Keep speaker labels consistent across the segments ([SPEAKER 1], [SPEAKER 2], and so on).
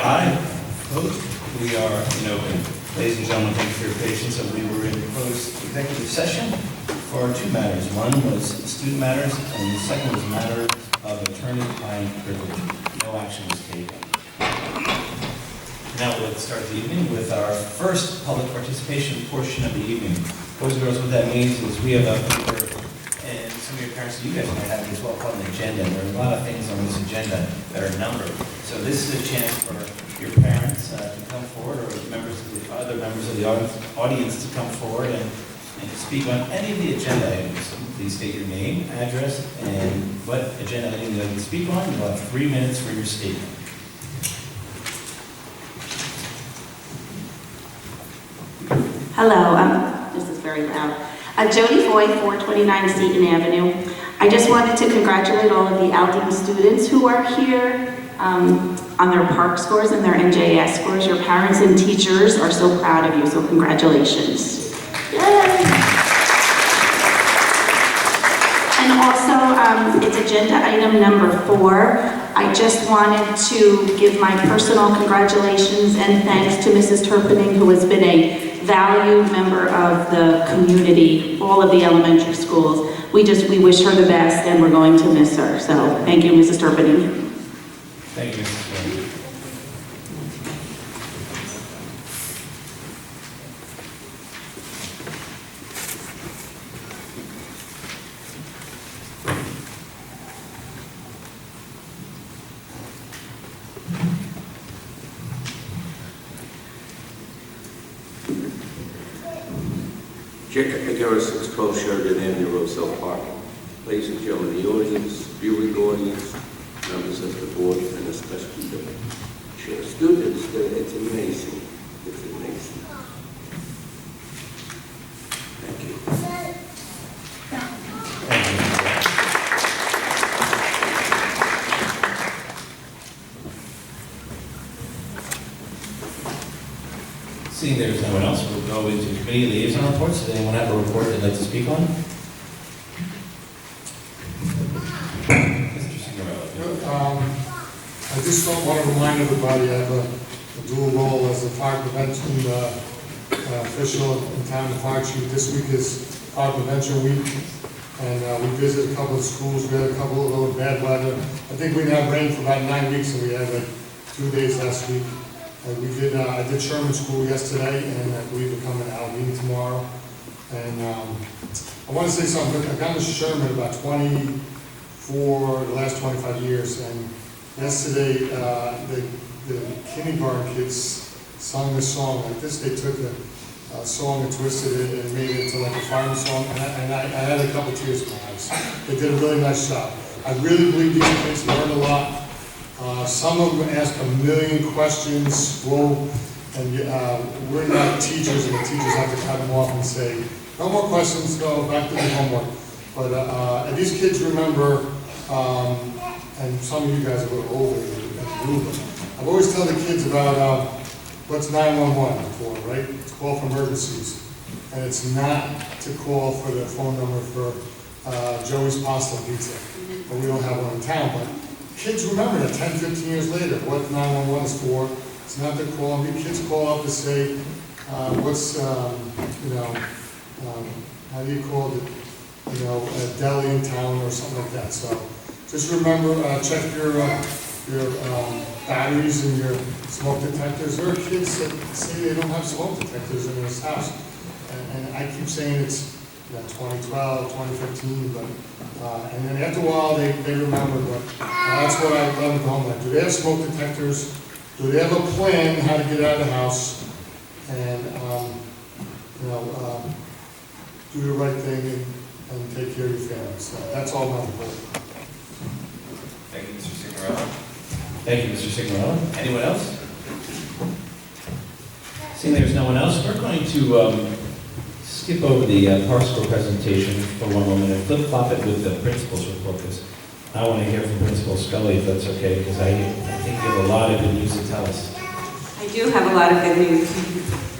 [SPEAKER 1] Aye. Opposed? We are in open. Ladies and gentlemen, thank you for your patience. And we were in closed executive session for two matters. One was student matters, and the second was a matter of attorney-client privilege. No action was taken. Now let's start the evening with our first public participation portion of the evening. Boys and girls, what that means is we have a paper, and some of your parents, you guys might have it as well, called an agenda. And there are a lot of things on this agenda that are numbered. So this is a chance for your parents to come forward, or other members of the audience to come forward and speak on any of the agenda items. Please state your name, address, and what agenda item you'd like to speak on. You'll have 3 minutes for your statement.
[SPEAKER 2] Hello, this is very loud. Jody Foy, 429 Seton Avenue. I just wanted to congratulate all of the Aldine students who are here on their PARCC scores and their NJS scores. Your parents and teachers are so proud of you, so congratulations. Yay! And also, it's agenda item number 4. I just wanted to give my personal congratulations and thanks to Mrs. Turpening, who has been a valued member of the community, all of the elementary schools. We wish her the best, and we're going to miss her. So thank you, Mrs. Turpening.
[SPEAKER 1] Thank you, Mrs. Turpening.
[SPEAKER 3] Jack Aguirre, 612 Sheridan Avenue, Roselle Park. Ladies and gentlemen, the audience, viewing audience, members of the board, and especially the chair students, it's amazing. It's amazing. Thank you.
[SPEAKER 1] Seeing there's no one else, we'll go into committee liaison reports. Does anyone have a report they'd like to speak on? Mr. Signorelli.
[SPEAKER 4] I just want to remind everybody I have a dual role as a fire prevention official in town, the fire chief. This week is fire prevention week, and we visited a couple of schools. We had a couple of little bad weather. I think we had rain for about 9 weeks, and we had like 2 days last week. I did Sherman School yesterday, and I believe we're coming to Aldine tomorrow. And I want to say something. I've gone to Sherman about 24, the last 25 years, and yesterday the kindergarten kids sung this song like this. They took a song and twisted it and made it into like a fireman song, and I had a couple tears in my eyes. They did a really nice job. I really believe these kids learned a lot. Some of them ask a million questions, and we're not teachers, and the teachers have to cut them off and say, no more questions, go back to the homework. But and these kids remember, and some of you guys are a little older than me, I've always tell the kids about what's 911 for, right? It's call for emergencies. And it's not to call for the phone number for Joey's Pasta and Pizza. But we don't have one in town, but kids remember that 10, 15 years later, what 911 is for. It's not to call. Kids call up to say, what's, how do you call it, a deli in town or something like that. So just remember, check your batteries and your smoke detectors. There are kids that say they don't have smoke detectors in their house. And I keep saying it's 2012, 2015, but and then after a while they remember, but that's what I let them go home. Do they have smoke detectors? Do they have a plan how to get out of the house? And do the right thing and take care of your family. So that's all my report.
[SPEAKER 1] Thank you, Mr. Signorelli. Thank you, Mr. Signorelli. Anyone else? Seeing there's no one else, we're going to skip over the PARCC score presentation for one moment and flip-flop it with the principal's report, because I want to hear from Principal Scully, if that's okay, because I think you have a lot of good news to tell us.
[SPEAKER 5] I do have a lot of good news.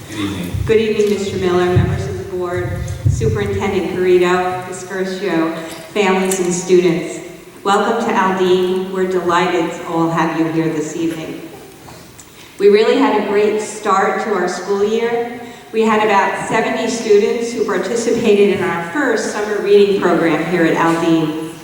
[SPEAKER 1] Good evening.
[SPEAKER 5] Good evening, Mr. Miller, members of the board, Superintendent Garrido, Discursio, families and students. Welcome to Aldine. We're delighted to all have you here this evening. We really had a great start to our school year. We had about 70 students who participated in our first summer reading program here at Aldine.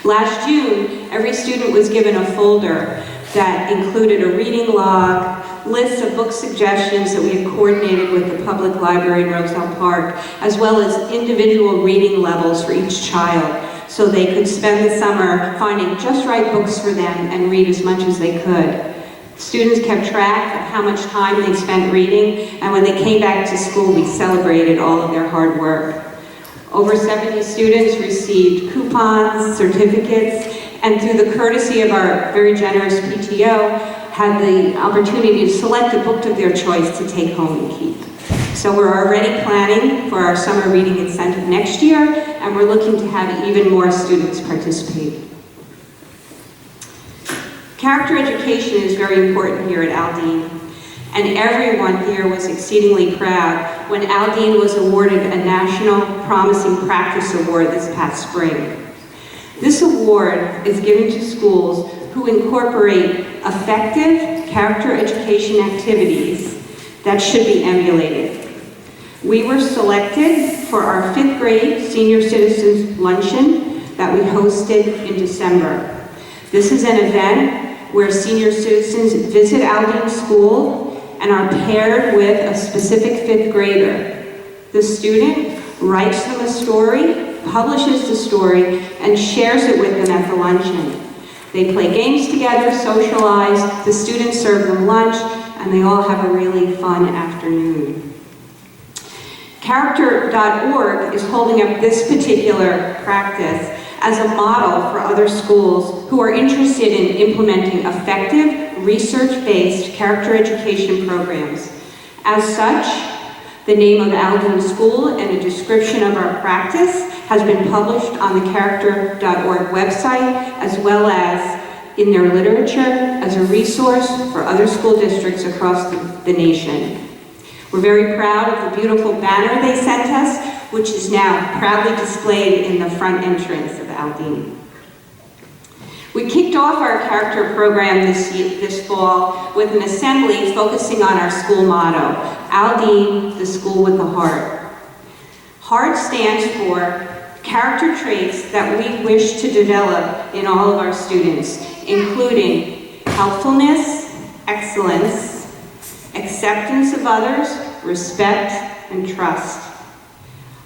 [SPEAKER 5] Last June, every student was given a folder that included a reading log, lists of book suggestions that we had coordinated with the public library in Roselle Park, as well as individual reading levels for each child, so they could spend the summer finding just right books for them and read as much as they could. Students kept track of how much time they spent reading, and when they came back to school, we celebrated all of their hard work. Over 70 students received coupons, certificates, and through the courtesy of our very generous PTO, had the opportunity to select a book of their choice to take home and keep. So we're already planning for our summer reading incentive next year, and we're looking to have even more students participate. Character education is very important here at Aldine, and everyone here was exceedingly proud when Aldine was awarded a National Promising Practice Award this past spring. This award is given to schools who incorporate effective character education activities that should be emulated. We were selected for our 5th grade Senior Citizens Luncheon that we hosted in December. This is an event where senior citizens visit Aldine School and are paired with a specific 5th grader. The student writes them a story, publishes the story, and shares it with them at the luncheon. They play games together, socialize, the students serve them lunch, and they all have a really fun afternoon. Character.org is holding up this particular practice as a model for other schools who are interested in implementing effective, research-based character education programs. As such, the name of Aldine School and a description of our practice has been published on the Character.org website, as well as in their literature as a resource for other school districts across the nation. We're very proud of the beautiful banner they sent us, which is now proudly displayed in the front entrance of Aldine. We kicked off our character program this fall with an assembly focusing on our school motto, Aldine, the school with a heart. HEART stands for character traits that we wish to develop in all of our students, including helpfulness, excellence, acceptance of others, respect, and trust.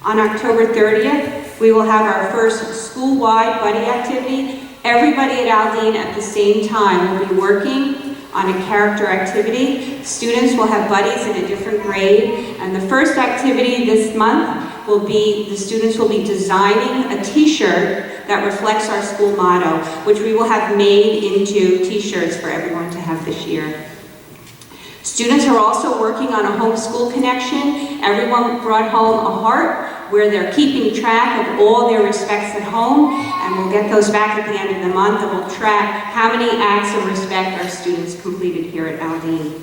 [SPEAKER 5] On October 30th, we will have our first school-wide buddy activity. Everybody at Aldine at the same time will be working on a character activity. Students will have buddies in a different grade, and the first activity this month will be, the students will be designing a t-shirt that reflects our school motto, which we will have made into t-shirts for everyone to have this year. Students are also working on a homeschool connection. Everyone brought home a heart where they're keeping track of all their respects at home, and we'll get those back at the end of the month, and we'll track how many acts of respect our students completed here at Aldine.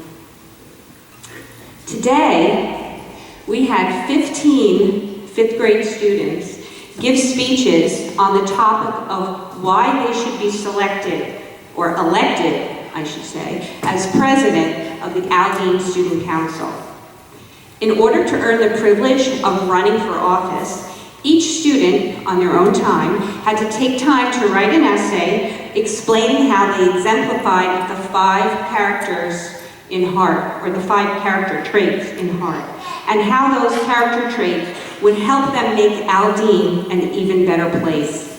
[SPEAKER 5] Today, we had 15 5th grade students give speeches on the topic of why they should be selected, or elected, I should say, as president of the Aldine Student Council. In order to earn the privilege of running for office, each student, on their own time, had to take time to write an essay explaining how they exemplified the 5 characters in HEART, or the 5 character traits in HEART, and how those character traits would help them make Aldine an even better place.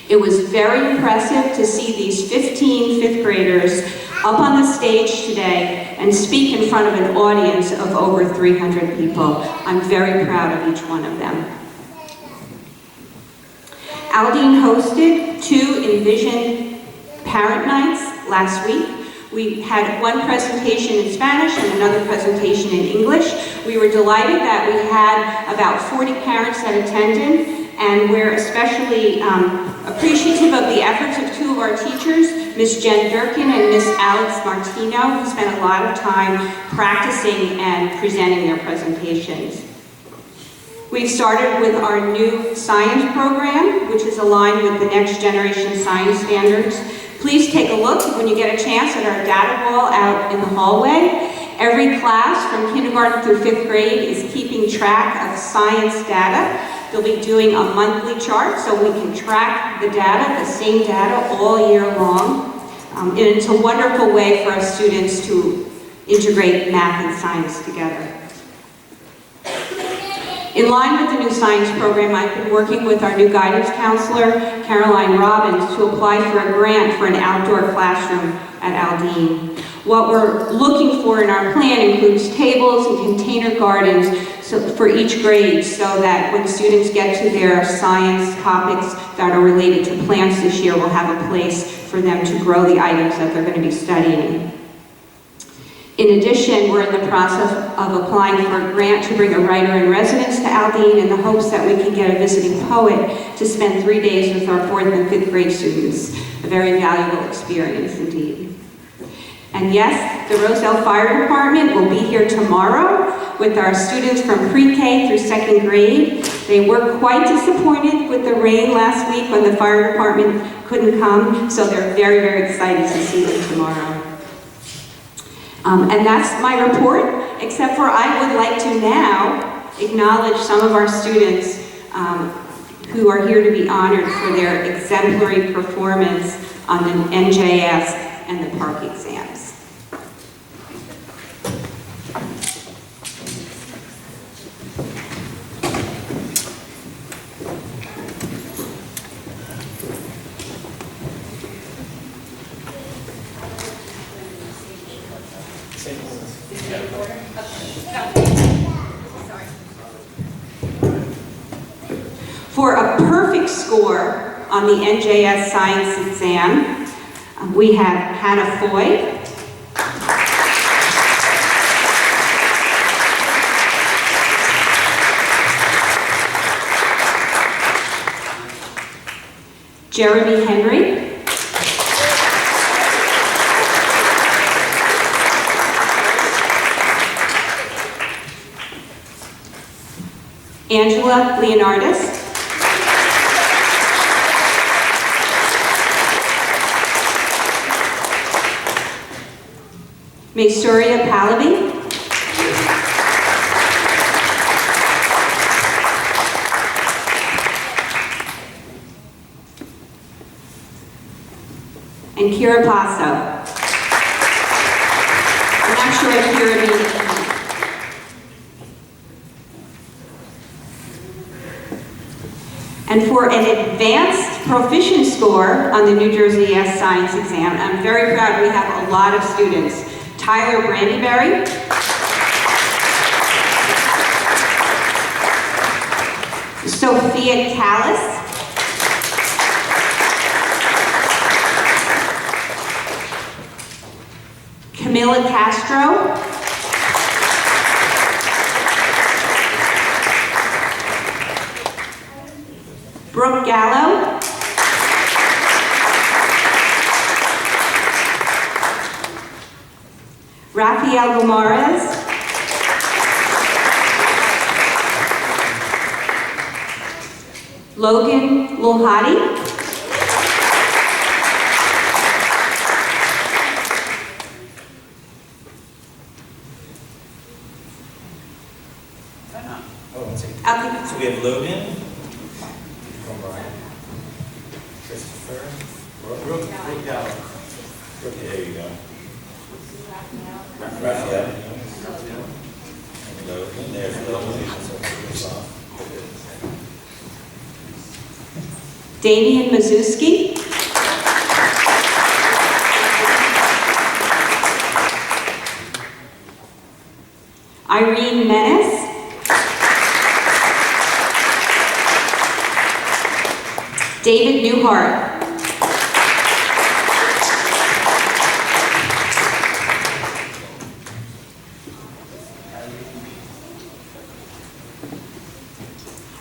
[SPEAKER 5] It was very impressive to see these 15 5th graders up on the stage today and speak in front of an audience of over 300 people. I'm very proud of each one of them. Aldine hosted 2 Envision Parent Nights last week. We had one presentation in Spanish and another presentation in English. We were delighted that we had about 40 parents that attended, and we're especially appreciative of the efforts of 2 of our teachers, Ms. Jen Durkin and Ms. Alex Martino, who spent a lot of time practicing and presenting their presentations. We've started with our new science program, which is aligned with the next generation science standards. Please take a look when you get a chance at our data wall out in the hallway. Every class from kindergarten through 5th grade is keeping track of science data. They'll be doing a monthly chart so we can track the data, the same data all year long. And it's a wonderful way for our students to integrate math and science together. In line with the new science program, I've been working with our new guidance counselor, Caroline Robbins, to apply for a grant for an outdoor classroom at Aldine. What we're looking for in our plan includes tables and container gardens for each grade, so that when students get to their science topics that are related to plants this year, we'll have a place for them to grow the items that they're going to be studying. In addition, we're in the process of applying for a grant to bring a writer in residence to Aldine in the hopes that we can get a visiting poet to spend 3 days with our 4th and 5th grade students. A very valuable experience indeed. And yes, the Roselle Fire Department will be here tomorrow with our students from pre-K through 2nd grade. They were quite disappointed with the rain last week when the fire department couldn't come, so they're very, very excited to see them tomorrow. And that's my report, except for I would like to now acknowledge some of our students who are here to be honored for their exemplary performance on the NJS and the PARCC exams. For a perfect score on the NJS science exam, we have Hannah Foy, Jeremy Henry, Angela Leonardis, Maysuria Pallavi, and Kira Passo. I'm not sure if Kira means. And for an advanced proficient score on the New Jersey S Science exam, I'm very proud we have a lot of students. Tyler Brandyberry, Sophia Callis, Camila Castro, Brooke Gallo, Rafael Gomarez, Logan Lulhadi,
[SPEAKER 1] So we have Logan, Christopher, Brooke Gallo. There you go. Raphael. Logan, there's Logan.
[SPEAKER 5] Damian Mazuski, Irene Menace, David Newhart,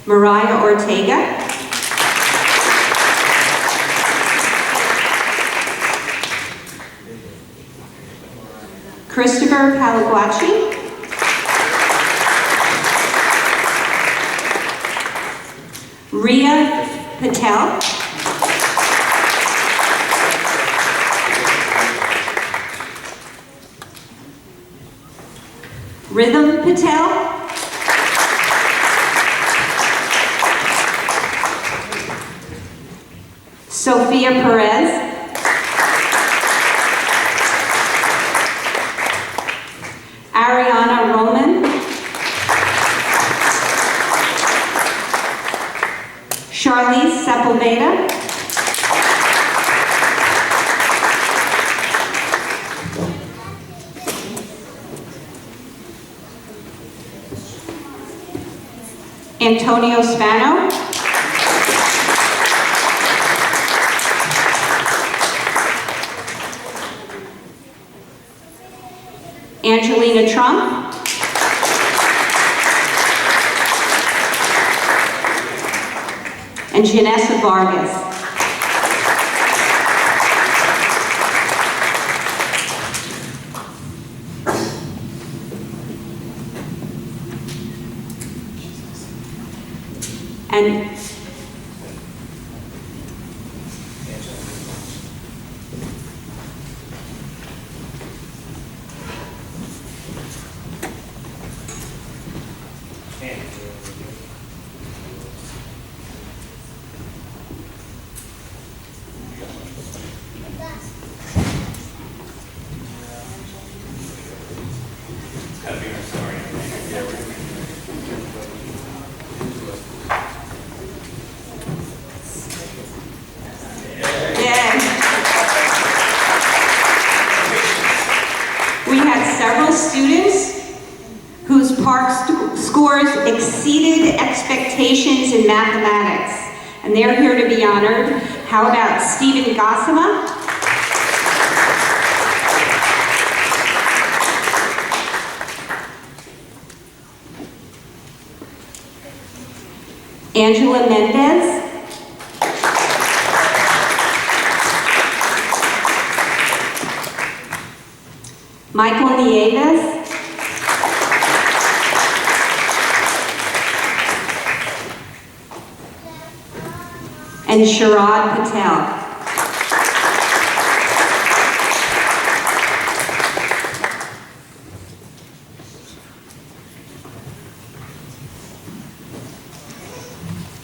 [SPEAKER 5] Mariah Ortega, Christopher Palaguachi, Ria Patel, Rhythm Patel. Sophia Perez. Ariana Roman. Charlize Sepulveda. Antonio Spano. Angelina Trump. And Janessa Vargas. And we had several students whose PARCC scores exceeded expectations in mathematics, and they're here to be honored. How about Stephen Gossama? Angela Mendez. Michael Nieves. And Sharad Patel.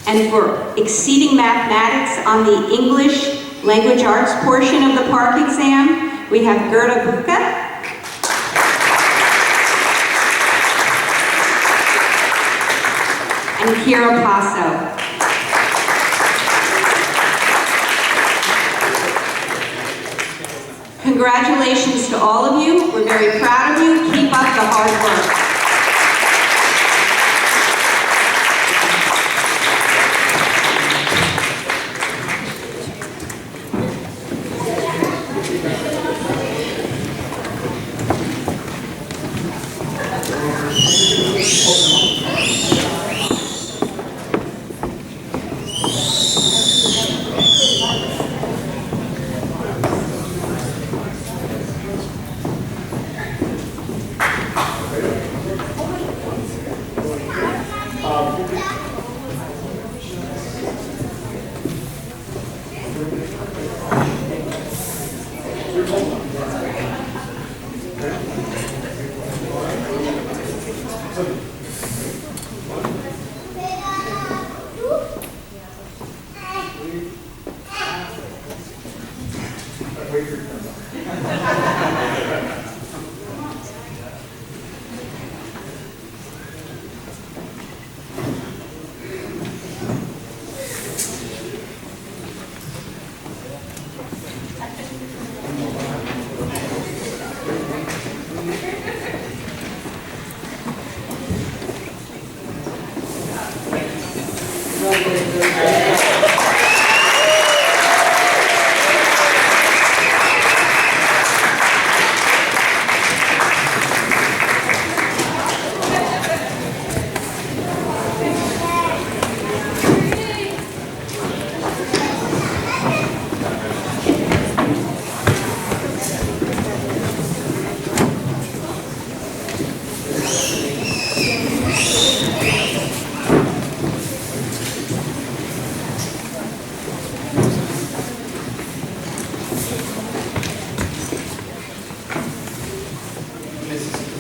[SPEAKER 5] And for exceeding mathematics on the English language arts portion of the PARCC exam, we have Gerda Buka. And Kira Paso. Congratulations to all of you. We're very proud of you. Keep up the hard work.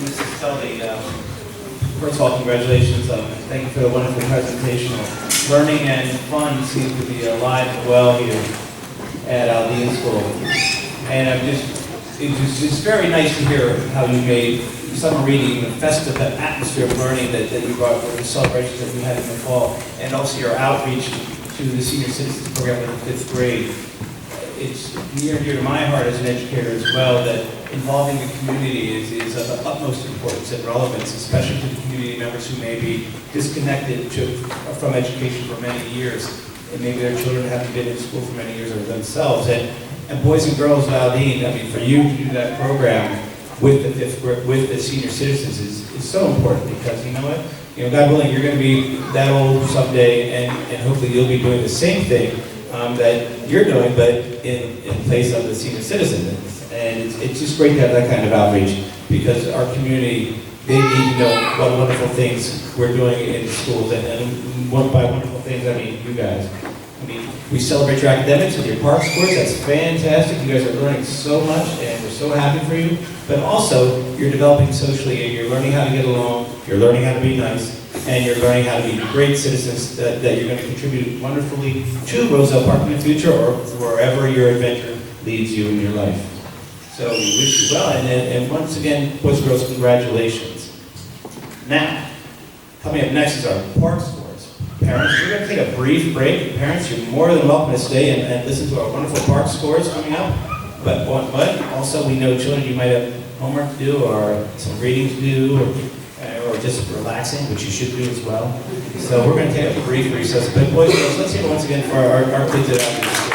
[SPEAKER 1] Mrs. Tully, First of all, congratulations. Thank you for the wonderful presentation. Learning and fun seem to be alive and well here at Aldine School. And it's very nice to hear how you made summer reading the festive atmosphere of learning that you brought with the celebrations that we had in the fall, and also your outreach to the senior citizens program in the 5th grade. It's near and dear to my heart as an educator as well that involving the community is of the utmost importance and relevance, especially to the community members who may be disconnected from education for many years, and maybe their children haven't been in school for many years or themselves. And boys and girls of Aldine, I mean, for you to do that program with the senior citizens is so important, because you know what? You know, God willing, you're going to be that old someday, and hopefully you'll be doing the same thing that you're doing, but in place of the senior citizens. And it's just great to have that kind of outreach, because our community, they need to know what wonderful things we're doing in schools. And by wonderful things, I mean you guys. I mean, we celebrate your academics with your park scores. That's fantastic. You guys are learning so much, and we're so happy for you. But also, you're developing socially, and you're learning how to get along. You're learning how to be nice, and you're learning how to be great citizens that you're going to contribute wonderfully to Roselle Park in the future, or wherever your adventure leads you in your life. So we wish you well, and once again, boys and girls, congratulations. Now, coming up next is our park scores. Parents, we're going to take a brief break. Parents, you're more than welcome to stay and listen to our wonderful park scores coming up. But also, we know children, you might have homework to do, or some reading to do, or just relaxing, which you should do as well. So we're going to take a brief recess. But boys and girls, let's hear it once again for our kids at Aldine School.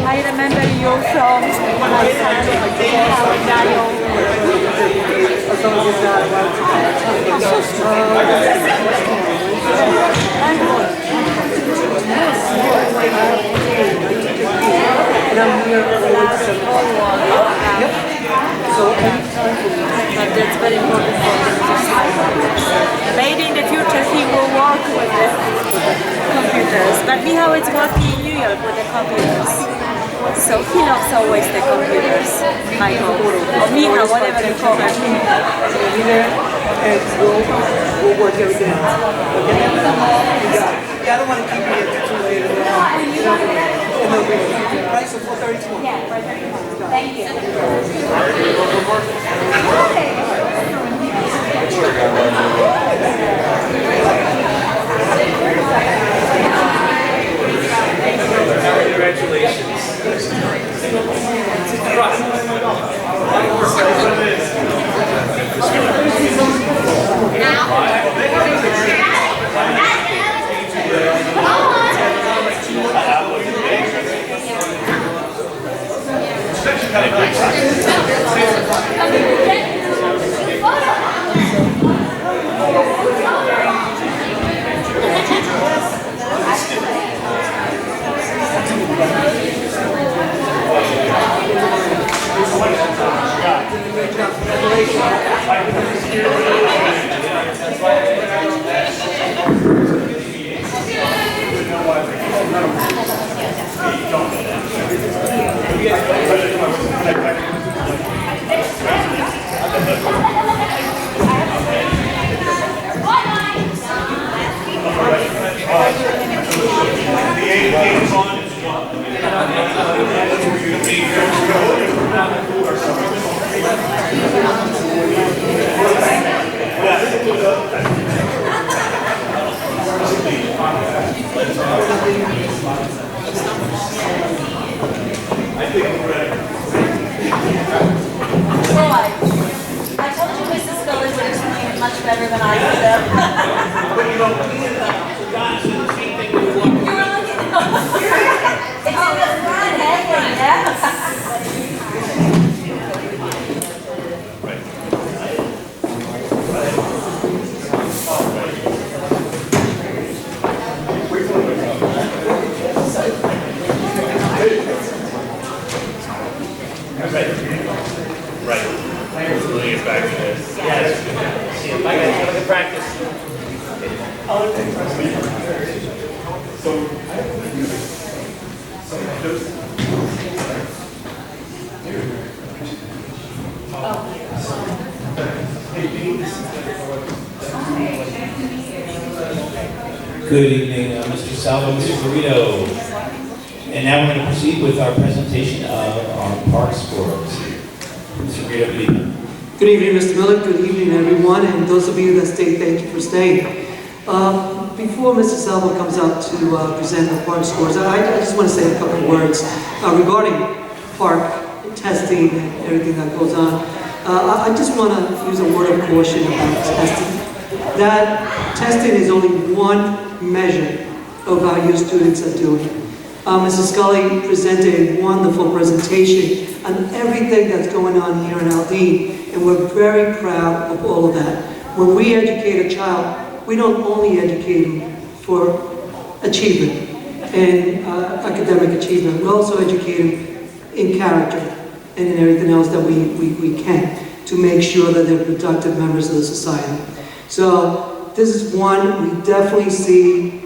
[SPEAKER 6] I remember your song, my son, but that's very important for him to see. Maybe in the future he will work with the computers, but Michał is working in New York with the computers. So he loves always the computers, Michael, or Michał, whatever you call him.
[SPEAKER 7] We'll work everything out. Yeah, I don't want to keep you here too late. And the price of 432.
[SPEAKER 6] Yeah, for 31. Thank you.
[SPEAKER 1] Congratulations.
[SPEAKER 7] Congratulations.
[SPEAKER 6] I told you Mrs. Scully would explain it much better than I could have. You were looking, it's in the front hanging, yeah?
[SPEAKER 1] Good evening, Mr. Salvo, Mr. Garrido. And now we're going to proceed with our presentation of our park scores. Mr. Garrido, good evening.
[SPEAKER 7] Good evening, Mr. Miller. Good evening, everyone, and those of you that stayed, thank you for staying. Before Mr. Salvo comes up to present the park scores, I just want to say a couple of words regarding park testing and everything that goes on. I just want to use a word of caution about testing. That testing is only one measure of how your students are doing. Mrs. Scully presented a wonderful presentation on everything that's going on here in LD, and we're very proud of all of that. When we educate a child, we don't only educate them for achievement and academic achievement, we also educate them in character and in everything else that we can to make sure that they're productive members of the society. So this is one, we definitely see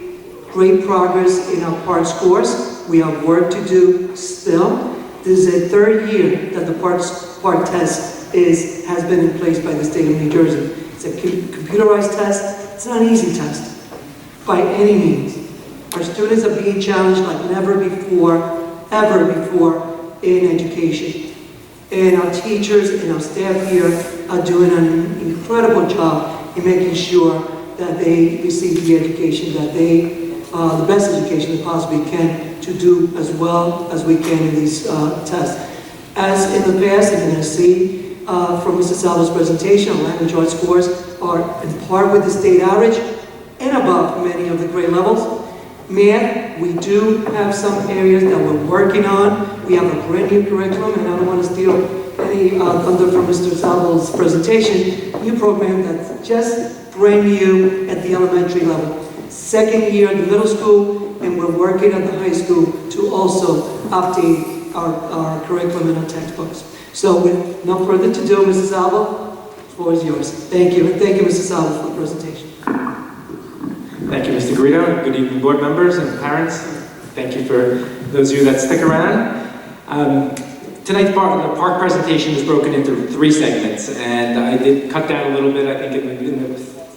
[SPEAKER 7] great progress in our park scores. We have work to do still. This is a third year that the park test has been in place by the state of New Jersey. It's a computerized test. It's not an easy test by any means. Our students are being challenged like never before, ever before in education. And our teachers and our staff here are doing an incredible job in making sure that they receive the education that the best education they possibly can to do as well as we can in these tests. As in the past, and you're going to see from Mr. Salvo's presentation, our language arts scores are in par with the state average and above many of the grade levels. Math, we do have some areas that we're working on. We have a brand new curriculum, and I don't want to steal any thunder from Mr. Salvo's presentation. New program that's just brand new at the elementary level. Second year in the middle school, and we're working at the high school to also update our curriculum and our textbooks. So with no further to do, Mrs. Salvo, the floor is yours. Thank you, and thank you, Mrs. Salvo, for the presentation.
[SPEAKER 8] Thank you, Mr. Garrido. Good evening, board members and parents. Thank you for those of you that stick around. Tonight's park presentation is broken into 3 segments, and I did cut down a little bit. I think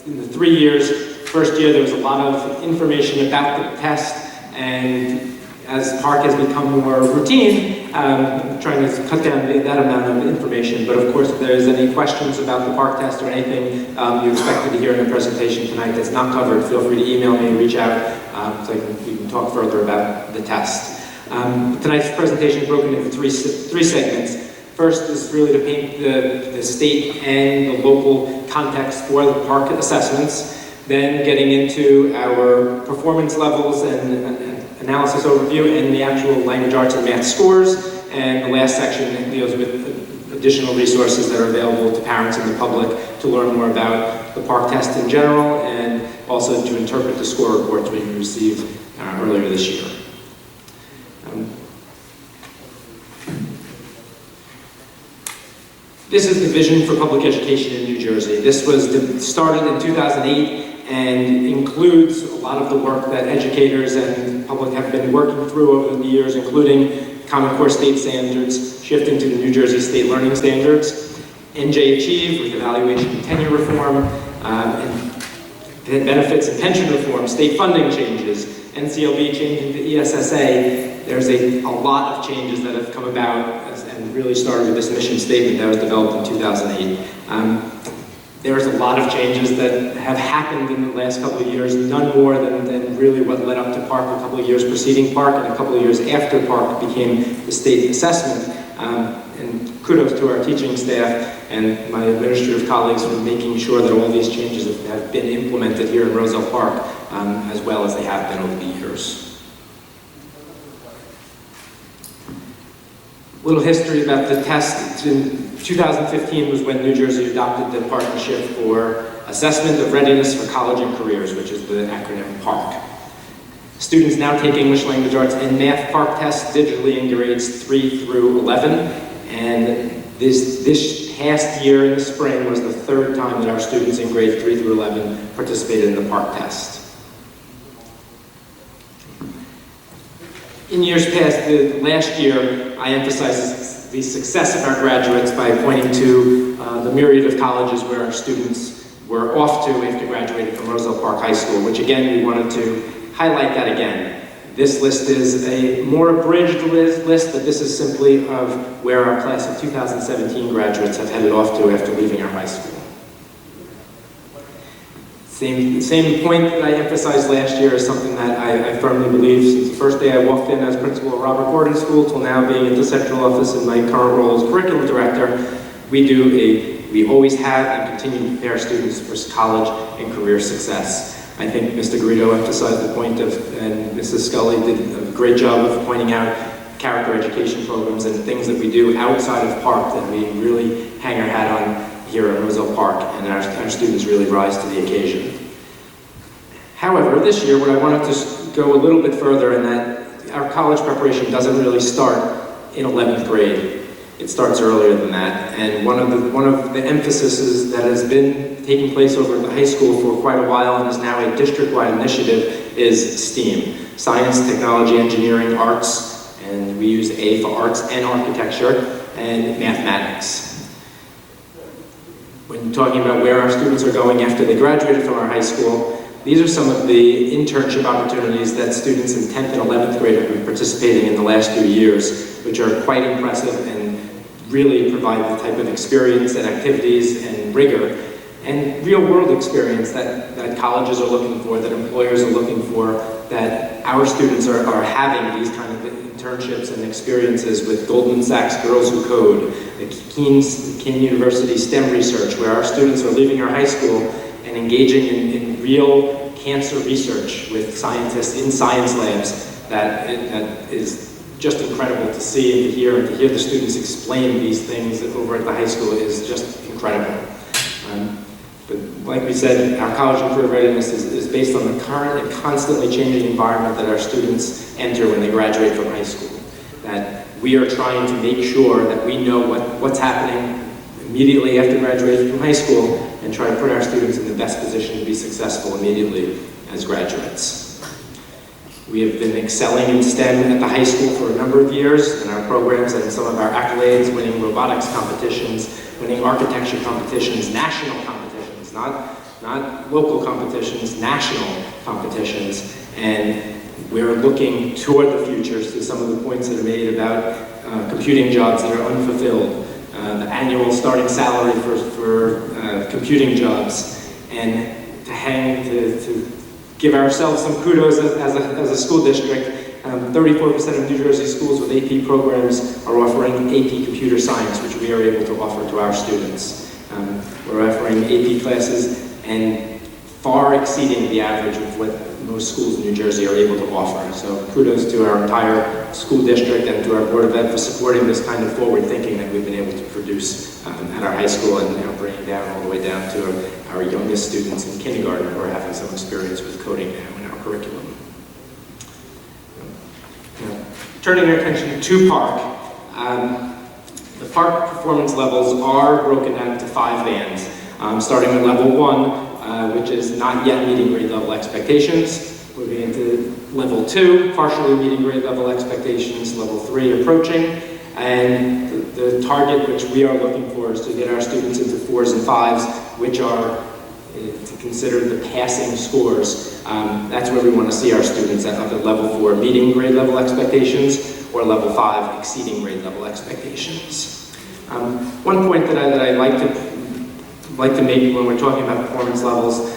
[SPEAKER 8] in the 3 years. First year, there was a lot of information about the test, and as park has become more routine, I'm trying to cut down that amount of information. But of course, if there's any questions about the park test or anything you expected to hear in the presentation tonight that's not covered, feel free to email me and reach out so we can talk further about the test. Tonight's presentation is broken into three segments. First is really to paint the state and the local context for the park assessments. Then getting into our performance levels and analysis overview and the actual language arts and math scores. And the last section deals with additional resources that are available to parents and the public to learn more about the park test in general and also to interpret the score reports we received earlier this year. This is the vision for public education in New Jersey. This was started in 2008 and includes a lot of the work that educators and public have been working through over the years, including Common Core state standards, shifting to the New Jersey state learning standards, NJ Achieve with evaluation and tenure reform, and benefits and pension reform, state funding changes, NCLB changing to ESSA, there's a lot of changes that have come about and really started with this mission statement that was developed in 2008. There's a lot of changes that have happened in the last couple of years, none more than really what led up to PARC a couple of years preceding PARC and a couple of years after PARC became the state assessment. And kudos to our teaching staff and my administrative colleagues for making sure that all these changes have been implemented here in Roselle Park, as well as they have been over the years. A little history about the test. In 2015 was when New Jersey adopted the Partnership for Assessment of Readiness for College and Careers, which is the acronym PARC. Students now take English Language Arts and Math PARC tests digitally in grades 3 through 11, and this past year in the spring was the third time that our students in grades 3 through 11 participated in the PARC test. In years past, last year, I emphasized the success of our graduates by pointing to the myriad of colleges where our students were off to after graduating from Roselle Park High School, which again, we wanted to highlight that again. This list is a more abridged list, but this is simply of where our class of 2017 graduates have headed off to after leaving our high school. Same point that I emphasized last year is something that I firmly believe since the first day I walked in as principal of Robert Gordon School till now being in the central office in my current role as curriculum director. We always have and continue to prepare students for college and career success. I think Mr. Garrido emphasized the point of, and Mrs. Scully did a great job of pointing out character education programs and things that we do outside of PARC that we really hang our hat on here at Roselle Park, and our students really rise to the occasion. However, this year, what I wanted to go a little bit further in that our college preparation doesn't really start in 11th grade. It starts earlier than that, and one of the emphases that has been taking place over at the high school for quite a while and is now a district-wide initiative is STEAM, science, technology, engineering, arts, and we use A for arts and architecture, and mathematics. When talking about where our students are going after they graduated from our high school, these are some of the internship opportunities that students in 10th and 11th grade have been participating in the last few years, which are quite impressive and really provide the type of experience and activities and rigor and real-world experience that colleges are looking for, that employers are looking for, that our students are having these kind of internships and experiences with Goldman Sachs Girls Who Code, the Keene University STEM research, where our students are leaving our high school and engaging in real cancer research with scientists in science labs that is just incredible to see and to hear the students explain these things over at the high school is just incredible. But like we said, our college and career readiness is based on the current and constantly changing environment that our students enter when they graduate from high school. That we are trying to make sure that we know what's happening immediately after graduating from high school and try to put our students in the best position to be successful immediately as graduates. We have been excelling in STEM at the high school for a number of years, and our programs and some of our accolades, winning robotics competitions, winning architecture competitions, national competitions, not local competitions, national competitions, and we're looking toward the future to some of the points that are made about computing jobs that are unfulfilled, the annual starting salary for computing jobs, and to give ourselves some kudos as a school district. 34% of New Jersey schools with AP programs are offering AP computer science, which we are able to offer to our students. We're offering AP classes and far exceeding the average of what most schools in New Jersey are able to offer. So kudos to our entire school district and to our Board of Ed for supporting this kind of forward thinking that we've been able to produce at our high school and now bringing down all the way down to our youngest students in kindergarten who are having some experience with coding now in our curriculum. Turning our attention to PARC, the PARC performance levels are broken down into 5 bands, starting at level 1, which is not yet meeting grade level expectations, moving into level 2, partially meeting grade level expectations, level 3 approaching, and the target which we are looking for is to get our students into 4s and 5s, which are to consider the passing scores That's where we want to see our students at either level 4 meeting grade level expectations or level 5 exceeding grade level expectations. One point that I like to make when we're talking about performance levels,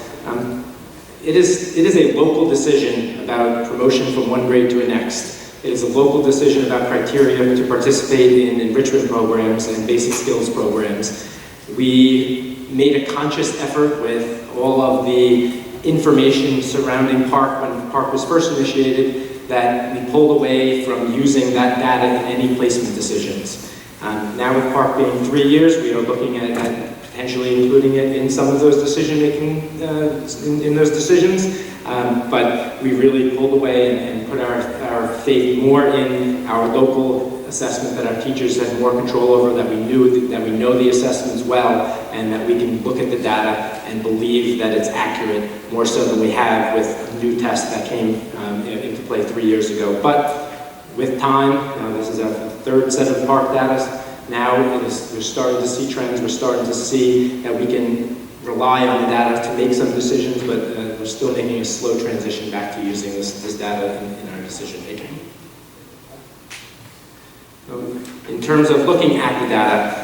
[SPEAKER 8] it is a local decision about promotion from one grade to a next. It is a local decision about criteria to participate in enrichment programs and basic skills programs. We made a conscious effort with all of the information surrounding PARC when PARC was first initiated that we pulled away from using that data in any placement decisions. Now with PARC being 3 years, we are looking at potentially including it in some of those decision-making, in those decisions. But we really pulled away and put our faith more in our local assessment, that our teachers had more control over, that we know the assessments well, and that we can look at the data and believe that it's accurate, more so than we have with a new test that came into play 3 years ago. But with time, this is our third set of PARC data. Now we're starting to see trends, we're starting to see that we can rely on the data to make some decisions, but we're still making a slow transition back to using this data in our decision making. In terms of looking at the data,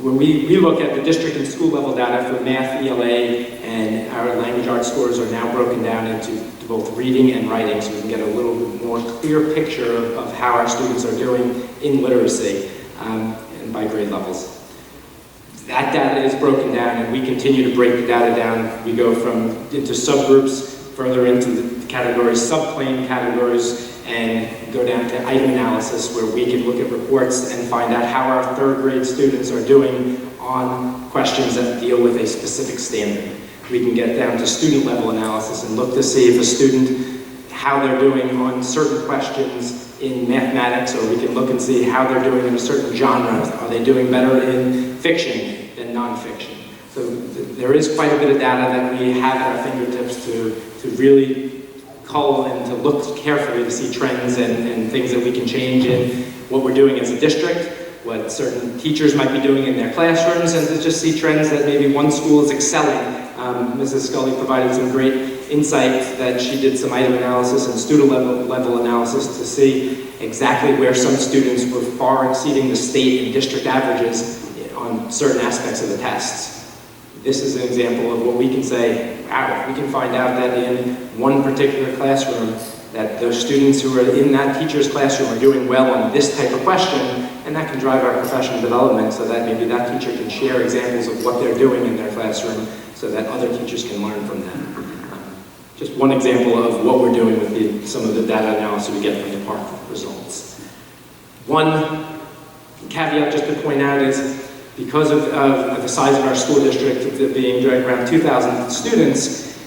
[SPEAKER 8] when we look at the district and school level data for math, ELA, and our language arts scores are now broken down into both reading and writing, so we can get a little bit more clear picture of how our students are doing in literacy and by grade levels. That data is broken down, and we continue to break the data down. We go into subgroups, further into the categories, subclaim categories, and go down to item analysis, where we can look at reports and find out how our third grade students are doing on questions that deal with a specific standard. We can get down to student level analysis and look to see if a student, how they're doing on certain questions in mathematics, or we can look and see how they're doing in a certain genre. Are they doing better in fiction than nonfiction? So there is quite a bit of data that we have at our fingertips to really cull and to look carefully to see trends and things that we can change in what we're doing as a district, what certain teachers might be doing in their classrooms, and to just see trends that maybe one school is excelling. Mrs. Scully provided some great insight that she did some item analysis and student level analysis to see exactly where some students were far exceeding the state and district averages on certain aspects of the tests. This is an example of what we can say, wow, if we can find out that in one particular classroom that those students who are in that teacher's classroom are doing well on this type of question, and that can drive our professional development so that maybe that teacher can share examples of what they're doing in their classroom so that other teachers can learn from them. Just one example of what we're doing with some of the data analysis we get from the PARC results. One caveat just to point out is because of the size of our school district being around 2,000 students,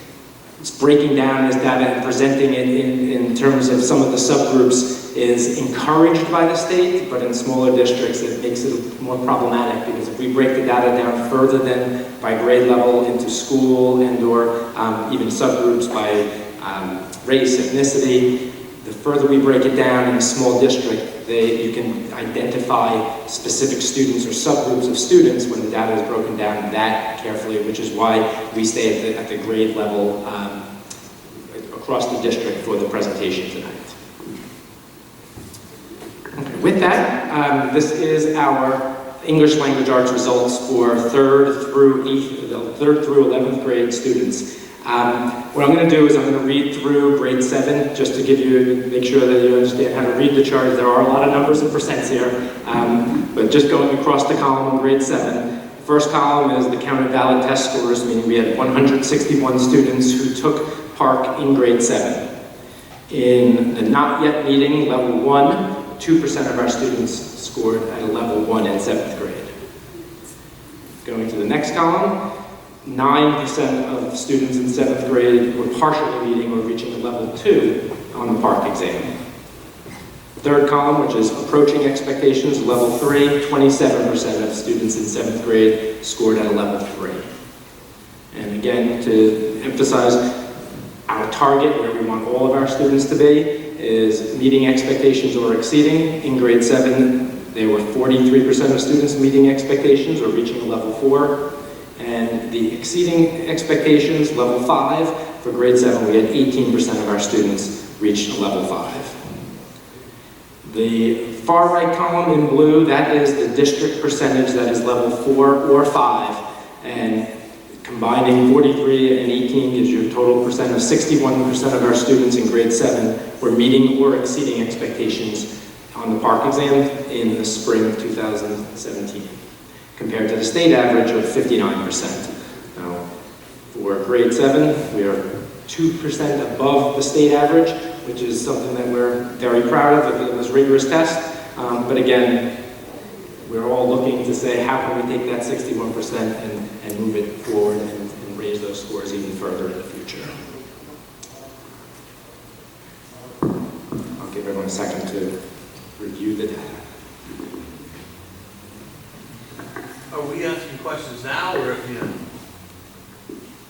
[SPEAKER 8] it's breaking down this data and presenting it in terms of some of the subgroups is encouraged by the state, but in smaller districts it makes it more problematic, because if we break the data down further than by grade level into school and or even subgroups by race, ethnicity, the further we break it down in a small district, you can identify specific students or subgroups of students when the data is broken down that carefully, which is why we stay at the grade level across the district for the presentation tonight. Okay, with that, this is our English language arts results for 3rd through 11th grade students. What I'm going to do is I'm going to read through grade 7 just to make sure that you understand how to read the chart. There are a lot of numbers and percents here, but just going across the column in grade 7. The first column is the counted valid test scores, meaning we had 161 students who took PARC in grade 7. In the not yet meeting, level 1, 2% of our students scored at a level 1 in 7th grade. Going to the next column, 9% of students in 7th grade were partially meeting or reaching a level 2 on the PARC exam. The third column, which is approaching expectations, level 3, 27% of students in 7th grade scored at a level 3. And again, to emphasize, our target, where we want all of our students to be, is meeting expectations or exceeding. In grade 7, there were 43% of students meeting expectations or reaching a level 4. And the exceeding expectations, level 5, For grade 7, we had 18% of our students reach a level 5. The far right column in blue, that is the district percentage that is level 4 or 5. And combining 43 and 18 gives you a total percent of 61% of our students in grade 7 were meeting or exceeding expectations on the PARCC exam in the spring of 2017, compared to the state average of 59%. Now, for grade 7, we are 2% above the state average, which is something that we're very proud of. It was a rigorous test, but again, we're all looking to say, how can we take that 61% and move it forward and raise those scores even further in the future? I'll give everyone a second to review the data.
[SPEAKER 9] Are we asking questions now or at the end?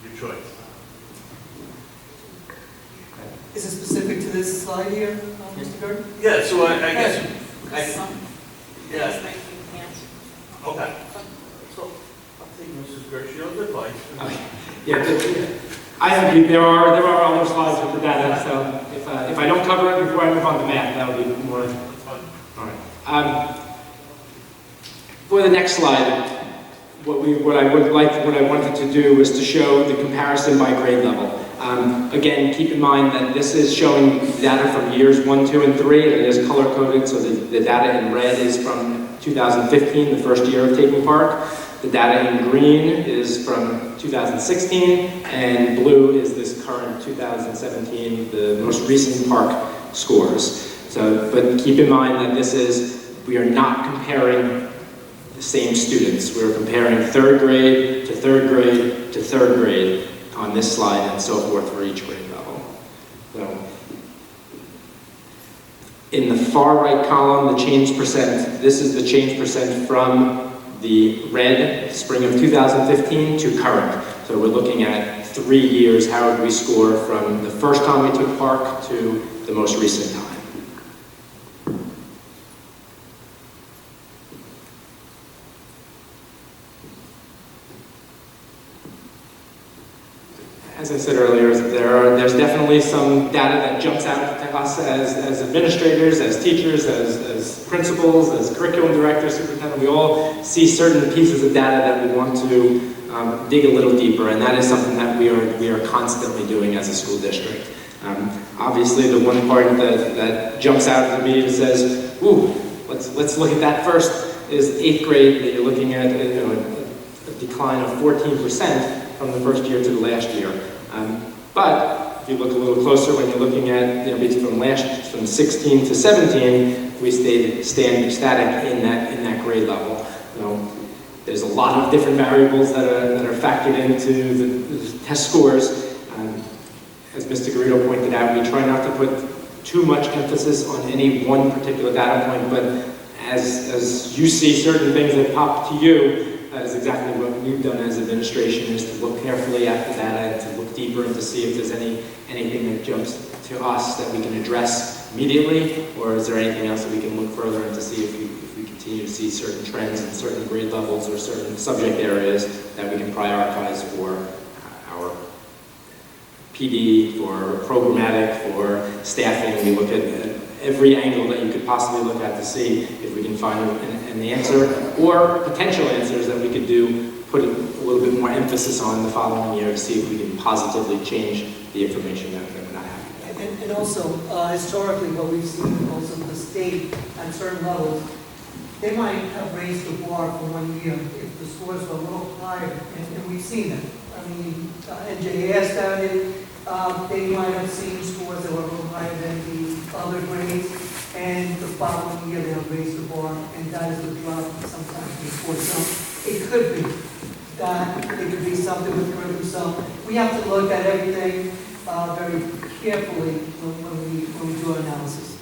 [SPEAKER 9] Your choice.
[SPEAKER 7] Is it specific to this slide here, Mr. Gordon?
[SPEAKER 9] Yeah, so I guess, yeah, okay. So I'll take Mrs. Gershio's advice.
[SPEAKER 8] Yeah, there are other slides with the data, so if I don't cover it before I move on to math, that'll be more. All right. For the next slide, what I wanted to do was to show the comparison by grade level. Again, keep in mind that this is showing data from years 1, 2, and 3. It is color-coded, so the data in red is from 2015, the first year of taking PARCC. The data in green is from 2016, and blue is this current 2017, the most recent PARCC scores. So, but keep in mind that we are not comparing the same students. We're comparing 3rd grade to 3rd grade to 3rd grade on this slide and so forth for each grade level. So, in the far right column, the change percent, this is the change percent from the red spring of 2015 to current. So we're looking at 3 years, how would we score from the first time we took PARCC to the most recent time. As I said earlier, there's definitely some data that jumps out to us as administrators, as teachers, as principals, as curriculum directors, superintendent. We all see certain pieces of data that we want to dig a little deeper, and that is something that we are constantly doing as a school district. Obviously, the one part that jumps out to me and says, "Ooh, let's look at that first," is 8th grade. That you're looking at a decline of 14% from the first year to the last year. But if you look a little closer, when you're looking at from 16 to 17, we stayed static in that grade level. There's a lot of different variables that are factored into the test scores. As Mr. Garrido pointed out, we try not to put too much emphasis on any one particular data point, but as you see certain things that pop to you, that is exactly what we've done as administration, is to look carefully at the data and to look deeper and to see if there's anything that jumps to us that we can address immediately, or is there anything else that we can look further and to see if we continue to see certain trends in certain grade levels or certain subject areas that we can prioritize for our PD, for programmatic, for staffing. We look at every angle that you could possibly look at to see if we can find an answer or potential answers that we could put a little bit more emphasis on the following year to see if we can positively change the information that we're not happy with.
[SPEAKER 7] And also, historically, what we've seen also the state at certain levels, they might have raised the bar for 1 year if the scores were a little higher, and we've seen that. I mean, NJAS found it. They might have seen scores that were a little higher than the other grades, and the following year they'll raise the bar, and that is the drop sometimes before. So it could be that it could be something with curriculum. So we have to look at everything very carefully when we do our analysis.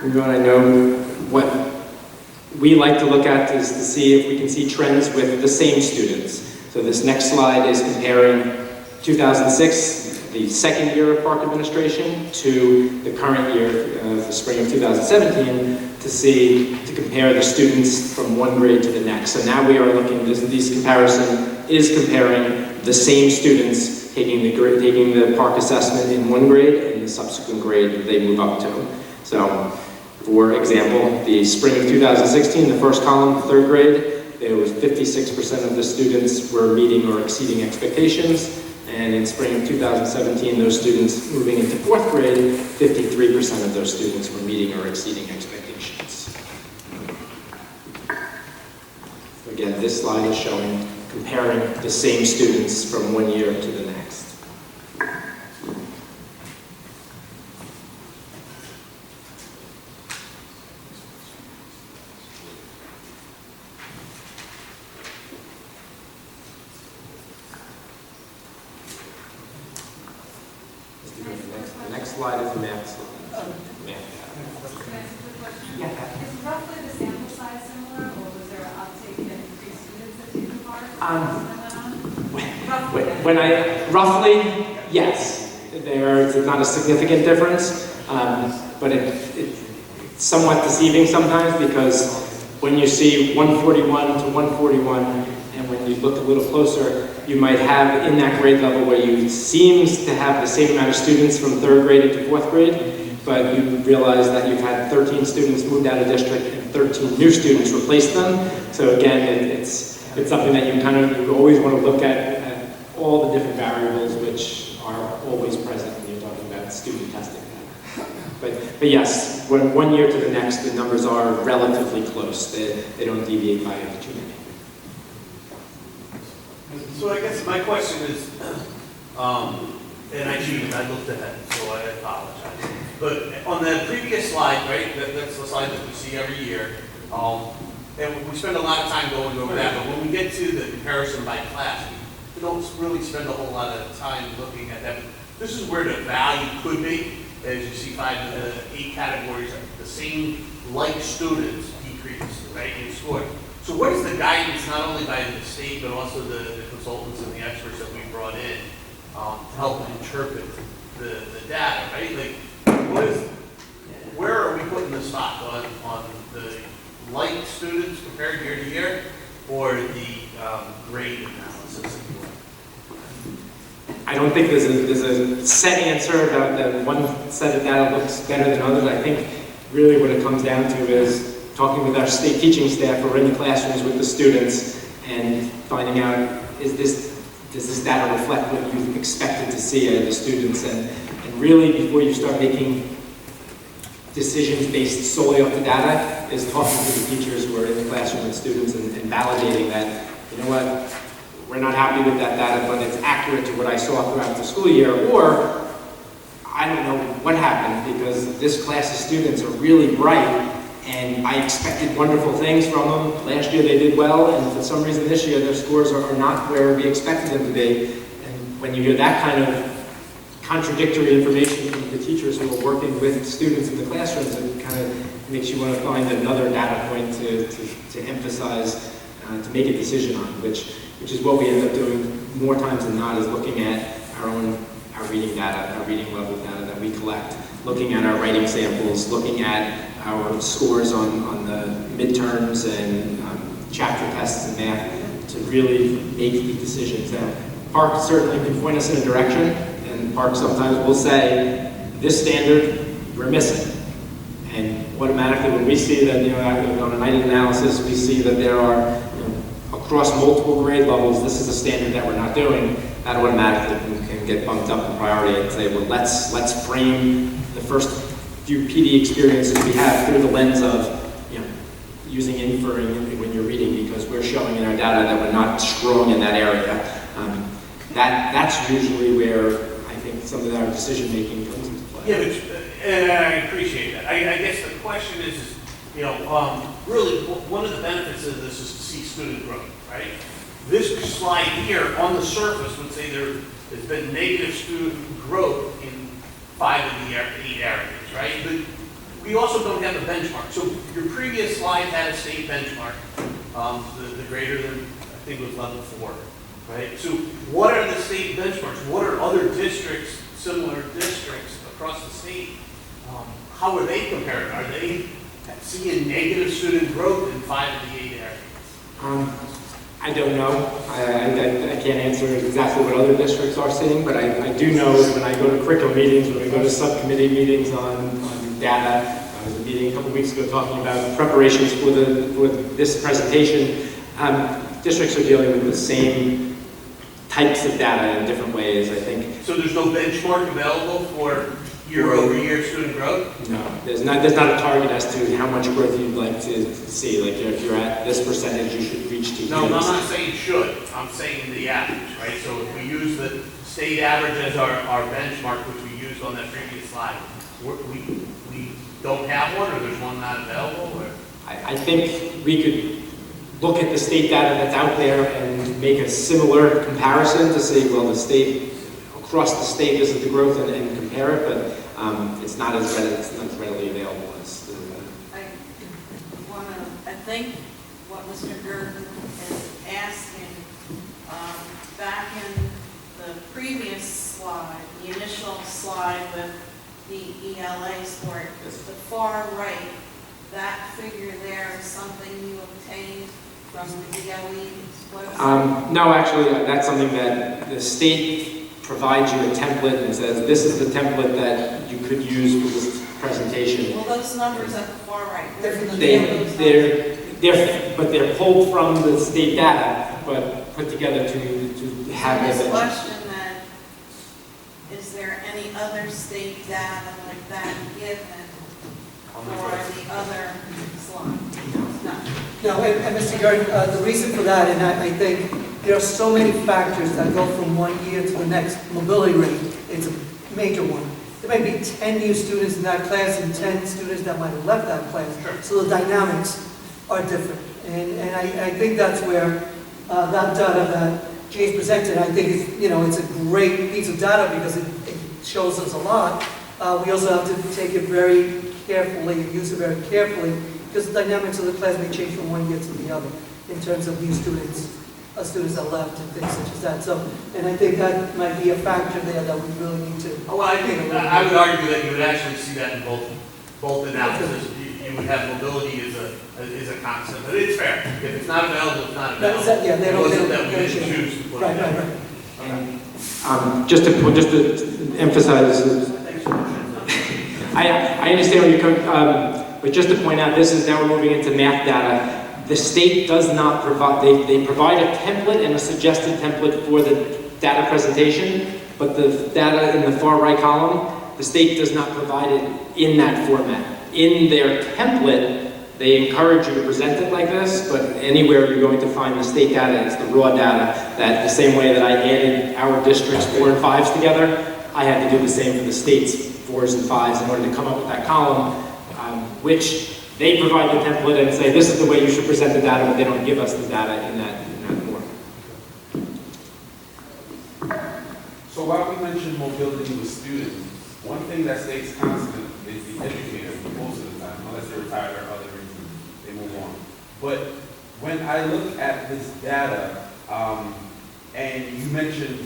[SPEAKER 8] I know what we like to look at is to see if we can see trends with the same students. So this next slide is comparing 2006 the second year of park administration to the current year, the spring of 2017, to compare the students from one grade to the next. So now we are looking, this comparison is comparing the same students taking the park assessment in one grade and the subsequent grade that they move up to. So, for example, the spring of 2016, the first column, third grade, there was 56% of the students were meeting or exceeding expectations. And in spring of 2017, those students moving into fourth grade, 53% of those students were meeting or exceeding expectations. Again, this slide is showing, comparing the same students from one year to the next. The next slide is the math slide.
[SPEAKER 10] Is roughly the sample size similar, or was there an uptake in increased students that took the part?
[SPEAKER 8] Roughly, yes. There's not a significant difference, but it's somewhat deceiving sometimes because when you see 141 to 141, and when you look a little closer, you might have in that grade level where you seems to have the same amount of students from third grade into fourth grade, but you realize that you've had 13 students moved out of district and 13 new students replace them. So again, it's something that you always want to look at all the different variables which are always present when you're talking about student testing. But yes, one year to the next, the numbers are relatively close. They don't deviate by too many.
[SPEAKER 9] So I guess my question is, and I cheated, I looked ahead, so I apologize. But on the previous slide, right, that's the slide that we see every year, and we spend a lot of time going over that, but when we get to the comparison by class, we don't really spend a whole lot of time looking at that. This is where the value could be. As you see, 5 of the 8 categories, the same like students decrease, right, in score. So what is the guidance, not only by the state, but also the consultants and the experts that we brought in to help interpret the data, right? Like, where are we putting the stock on the like students compared year to year, or the grade analysis, if you will?
[SPEAKER 8] I don't think there's a set answer about that one set of data looks better than others. I think really what it comes down to is talking with our state teaching staff who are in the classrooms with the students and finding out, does this data reflect what you expected to see out of the students? And really, before you start making decisions based solely off the data, is talking to the teachers who are in the classroom with students and validating that, you know what, we're not happy with that data, but it's accurate to what I saw throughout the school year, or I don't know what happened because this class of students are really bright and I expected wonderful things from them. Last year they did well, and for some reason this year their scores are not where we expected them to be. And when you hear that kind of contradictory information from the teachers who are working with students in the classrooms, it kind of makes you want to find another data point to emphasize, to make a decision on, which is what we end up doing more times than not, is looking at our reading data, our reading level data that we collect, looking at our writing samples, looking at our scores on the midterms and chapter tests in math to really make the decisions. Now, Park certainly can point us in a direction, and Park sometimes will say, this standard, we're missing. And automatically when we see that, on a nighted analysis, we see that there are, across multiple grade levels, this is a standard that we're not doing, that automatically can get bumped up in priority and say, well, let's frame the first few PD experiences we have through the lens of, using inferring when you're reading, because we're showing in our data that we're not strong in that area. That's usually where I think some of our decision making comes into play.
[SPEAKER 9] Yeah, and I appreciate that. I guess the question is, really one of the benefits of this is to see student growth, right? This slide here on the surface would say there has been negative student growth in 5 of the 8 areas, right? But we also don't have a benchmark. So your previous slide had a state benchmark, the greater than, I think it was level 4. right? So what are the state benchmarks? What are other districts, similar districts across the state? How are they compared? Are they seeing negative student growth in 5 of the 8 areas?
[SPEAKER 8] I don't know. I can't answer exactly what other districts are seeing, but I do know that when I go to curriculum meetings, when we go to subcommittee meetings on data, I was at a meeting a couple weeks ago talking about preparations for this presentation. Districts are dealing with the same types of data in different ways, I think.
[SPEAKER 9] So there's no benchmark available for year-over-year student growth?
[SPEAKER 8] No, there's not a target as to how much growth you'd like to see. Like if you're at this percentage, you should reach to.
[SPEAKER 9] No, I'm not saying should. I'm saying the average, right? So if we use the state average as our benchmark, which we used on that previous slide, we don't have one, or there's one not available, or?
[SPEAKER 8] I think we could look at the state data that's out there and make a similar comparison to say, well, the state, across the state, this is the growth, and compare it, but it's not as readily available as the...
[SPEAKER 11] I think what Mr. Gurdon is asking, back in the previous slide, the initial slide with the ELA score, the far right, that figure there is something you obtained from the DOE website?
[SPEAKER 8] No, actually, that's something that the state provides you a template and says, this is the template that you could use for this presentation.
[SPEAKER 11] Well, those numbers at the far right,
[SPEAKER 8] they're pulled from the state data, but put together to have
[SPEAKER 11] this
[SPEAKER 8] this.
[SPEAKER 11] question then, is there any other state data like that given for the other slide? No.
[SPEAKER 7] No, and Mr. Gordon, the reason for that, and I think there are so many factors that go from one year to the next. Mobility rate is a major one. There may be 10 new students in that class and 10 students that might have left that class. Sure. So the dynamics are different. And I think that's where that data that Jay's presented, I think it's a great piece of data because it shows us a lot. We also have to take it very carefully, use it very carefully, because the dynamics of the class may change from one year to the other in terms of new students, students that left and things such as that. So, and I think that might be a factor there that we really need to.
[SPEAKER 9] Well, I think I would argue that you would actually see that in both analyses. You would have mobility as a concept, but it's fair. If it's not available, it's not available.
[SPEAKER 7] Yeah, they don't
[SPEAKER 9] choose to put it
[SPEAKER 7] Right.
[SPEAKER 8] Just to emphasize, I understand where you're coming. But just to point out, this is now we're moving into math data. The state does not provide, they provide a template and a suggested template for the data presentation, but the data in the far right column, the state does not provide it in that format. In their template, they encourage you to present it like this, but anywhere you're going to find the state data, it's the raw data, that the same way that I added our district's 4 and 5s together, I had to do the same for the state's 4s and 5s in order to come up with that column, which they provide the template and say, this is the way you should present the data, but they don't give us the data in that form.
[SPEAKER 12] So while we mentioned mobility with students, one thing that stays constant is the educator most of the time, unless they're retired or other reasons, they move on. But when I look at this data, and you mentioned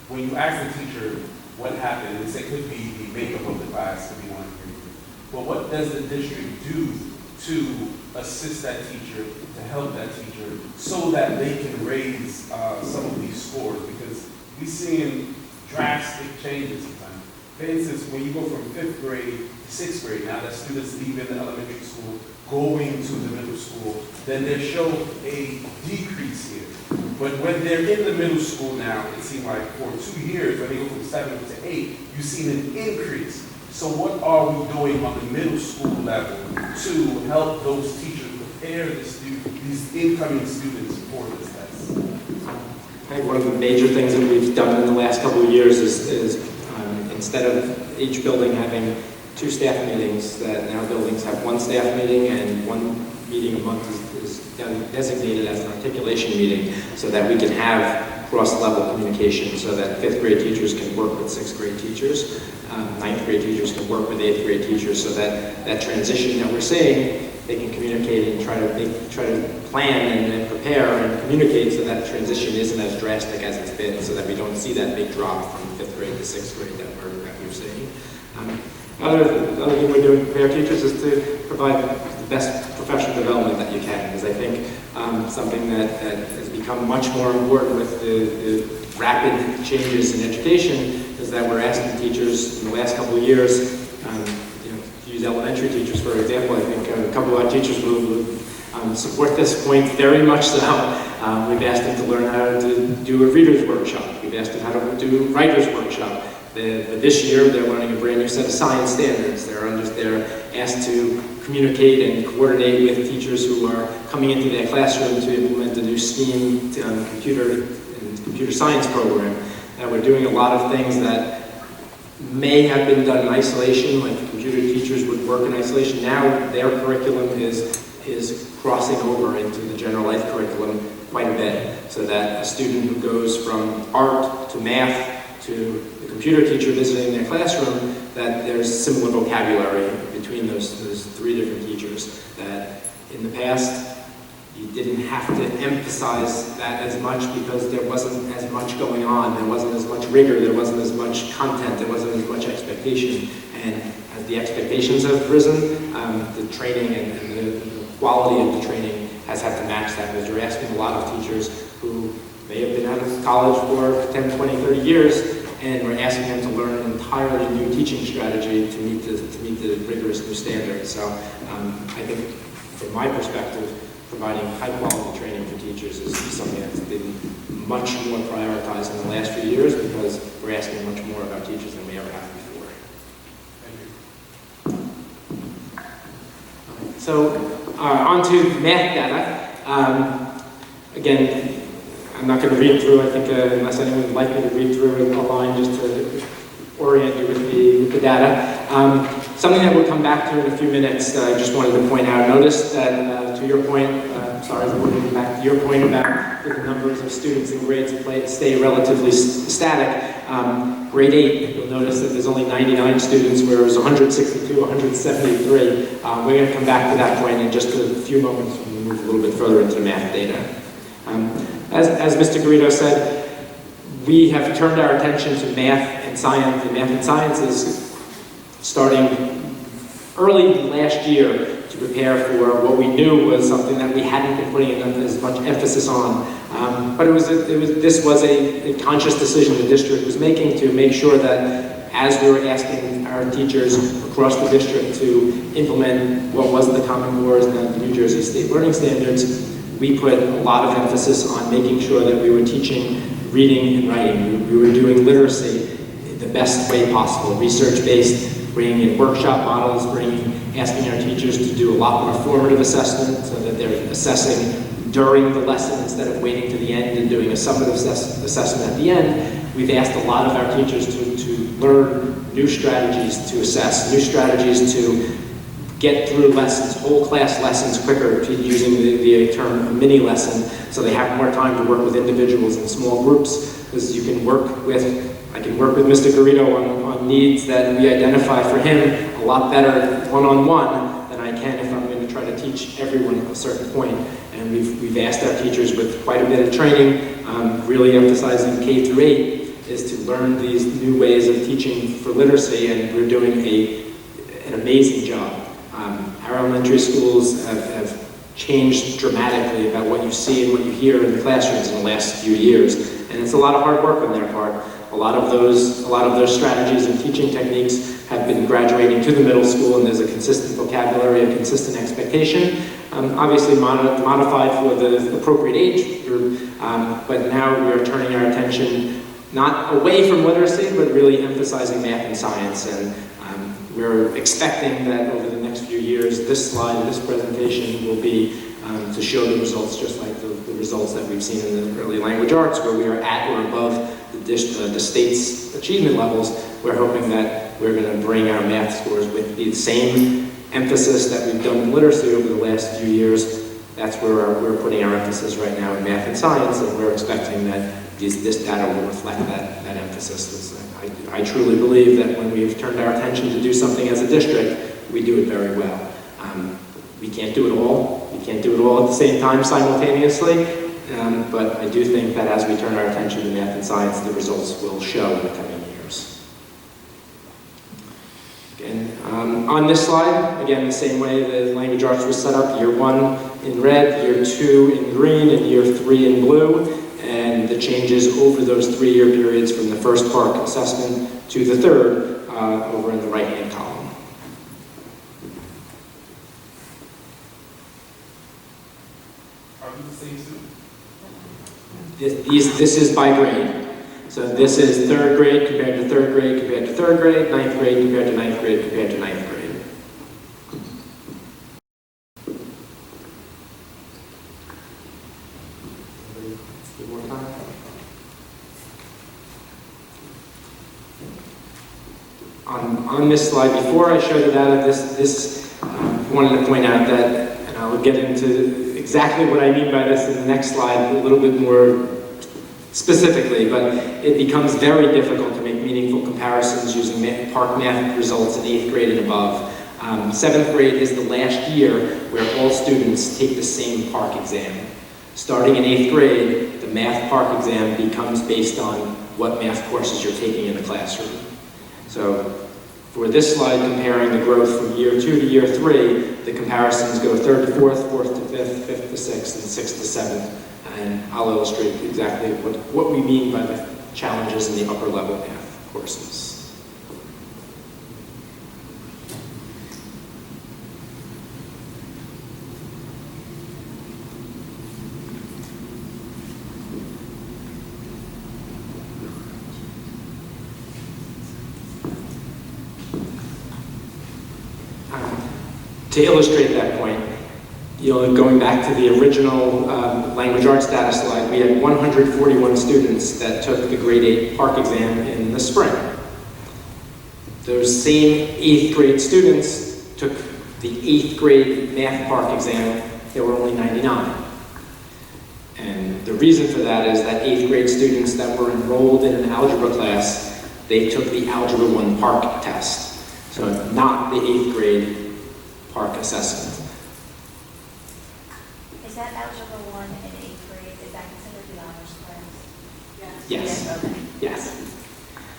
[SPEAKER 12] when you ask the teacher what happened, and it could be the makeup of the class, could be one of the reasons. But what does the district do to assist that teacher, to help that teacher, so that they can raise some of these scores? Because we're seeing drastic changes sometimes. For instance, when you go from 5th grade to 6th grade, now that students leave in the elementary school, going to the middle school, then they show a decrease here. But when they're in the middle school now, it seems like for 2 years, when they go from 7 to 8, you've seen an increase. So what are we doing on the middle school level to help those teachers prepare these incoming students for this test?
[SPEAKER 8] I think one of the major things that we've done in the last couple of years is instead of each building having 2 staff meetings, that now buildings have 1 staff meeting and 1 meeting a month is designated as an articulation meeting so that we can have cross-level communication so that 5th grade teachers can work with 6th grade teachers, 9th grade teachers can work with 8th grade teachers, so that that transition that we're seeing they can communicate and try to plan and prepare and communicate so that transition isn't as drastic as it's been, so that we don't see that big drop from 5th grade to 6th grade that we're seeing. The other thing we're doing to prepare teachers is to provide the best professional development that you can, because I think something that has become much more important with the rapid changes in education is that we're asking teachers in the last couple of years, to use elementary teachers for example, I think a couple of our teachers will support this point very much so. We've asked them to learn how to do a reader's workshop. We've asked them how to do a writer's workshop. This year, they're learning a brand new set of science standards. They're asked to communicate and coordinate with teachers who are coming into their classroom to implement a new STEAM computer science program. We're doing a lot of things that may have been done in isolation, like computer teachers would work in isolation. Now their curriculum is crossing over into the general life curriculum quite a bit, so that a student who goes from art to math to the computer teacher visiting their classroom, that there's similar vocabulary between those three different teachers, that in the past you didn't have to emphasize that as much because there wasn't as much going on, there wasn't as much rigor, there wasn't as much content, there wasn't as much expectation. And as the expectations have risen, the training and the quality of the training has had to match that, because you're asking a lot of teachers who may have been out of college for 10, 20, 30 years, and we're asking them to learn an entirely new teaching strategy to meet the rigorous new standards. So I think from my perspective, providing high-quality training for teachers is something that's been much more prioritized in the last few years, because we're asking much more about teachers than we ever have before. Thank you. So on to math data. Again, I'm not going to read through, I think, unless anyone would like me to read through a line just to orient you with the data. Something that we'll come back to in a few minutes, I just wanted to point out. Notice that, to your point, we're getting back to your point about the numbers of students in grades stay relatively static. Grade 8, you'll notice that there's only 99 students, where it was 162, 173. We're going to come back to that point in just a few moments when we move a little bit further into the math data. As Mr. Garrido said, we have turned our attention to math and science. The math and sciences starting early last year to prepare for what we knew was something that we hadn't been putting as much emphasis on. But this was a conscious decision the district was making to make sure that as we were asking our teachers across the district to implement what was the Common Core and the New Jersey State Learning Standards, we put a lot of emphasis on making sure that we were teaching reading and writing. We were doing literacy the best way possible, research-based, bringing in workshop models, asking our teachers to do a lot more formative assessment so that they're assessing during the lesson instead of waiting to the end and doing a summative assessment at the end. We've asked a lot of our teachers to learn new strategies to assess, new strategies to get through lessons, whole class lessons quicker, using the term mini lesson, so they have more time to work with individuals in small groups, because I can work with Mr. Garrido on needs that we identify for him a lot better one-on-one than I can if I'm going to try to teach everyone at a certain point. And we've asked our teachers with quite a bit of training, really emphasizing K through 8, is to learn these new ways of teaching for literacy, and we're doing an amazing job. Our elementary schools have changed dramatically about what you see and what you hear in the classrooms in the last few years, and it's a lot of hard work on their part. A lot of those strategies and teaching techniques have been graduating to the middle school, and there's a consistent vocabulary, a consistent expectation, obviously modified for the appropriate age group, but now we are turning our attention not away from literacy, but really emphasizing math and science. And we're expecting that over the next few years, this slide, this presentation will be to show the results just like the results that we've seen in the early language arts, where we are at or above the state's achievement levels. We're hoping that we're going to bring our math scores with the same emphasis that we've done in literacy over the last few years. That's where we're putting our emphasis right now in math and science, and we're expecting that this data will reflect that emphasis. I truly believe that when we've turned our attention to do something as a district, we do it very well. We can't do it all. We can't do it all at the same time simultaneously, but I do think that as we turn our attention to math and science, the results will show in the coming years. And on this slide, again, the same way the language arts was set up, year 1 in red, year 2 in green, and year 3 in blue, and the changes over those 3-year periods from the first PARC assessment to the third over in the right-hand column.
[SPEAKER 12] Are we the same student?
[SPEAKER 8] This is by grade. So this is 3rd grade compared to 3rd grade compared to 3rd grade, 9th grade compared to 9th grade compared to 9th grade. One more time. On this slide, before I show the data, I wanted to point out that, and I'll get into exactly what I mean by this in the next slide a little bit more specifically, but it becomes very difficult to make meaningful comparisons using PARC math results in 8th grade and above. 7th grade is the last year where all students take the same PARC exam. Starting in 8th grade, the math PARC exam becomes based on what math courses you're taking in the classroom. So for this slide comparing the growth from year 2 to year 3, the comparisons go 3rd to 4th, 4th to 5th, 5th to 6th, and 6th to 7th. And I'll illustrate exactly what we mean by the challenges in the upper level math courses. To illustrate that point, going back to the original language arts data slide, we had 141 students that took the grade 8 PARC exam in the spring. Those same 8th grade students took the 8th grade math PARC exam. There were only 99. And the reason for that is that 8th grade students that were enrolled in an algebra class, they took the Algebra 1 PARC test. So not the 8th grade PARC assessment.
[SPEAKER 13] Is that Algebra 1 in 8th grade, is that considered the honors class?
[SPEAKER 8] Yes.
[SPEAKER 13] Okay.
[SPEAKER 8] Yes.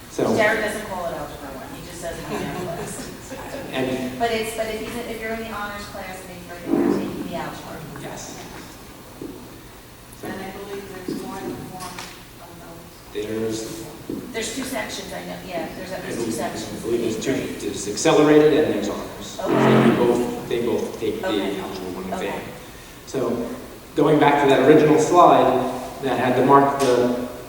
[SPEAKER 8] So.
[SPEAKER 13] Jared doesn't call it Algebra 1, he just says it's math class. But if you're in the honors class in 8th grade, you're taking the algebra.
[SPEAKER 8] Yes.
[SPEAKER 11] And I believe there's more than one of those.
[SPEAKER 13] There's 2 sections, I know, yeah, there's at least 2 sections.
[SPEAKER 8] I believe there's 2, there's accelerated and there's honors.
[SPEAKER 13] Okay.
[SPEAKER 8] They both take the Algebra 1 exam.
[SPEAKER 13] Okay.
[SPEAKER 8] So going back to that original slide that had the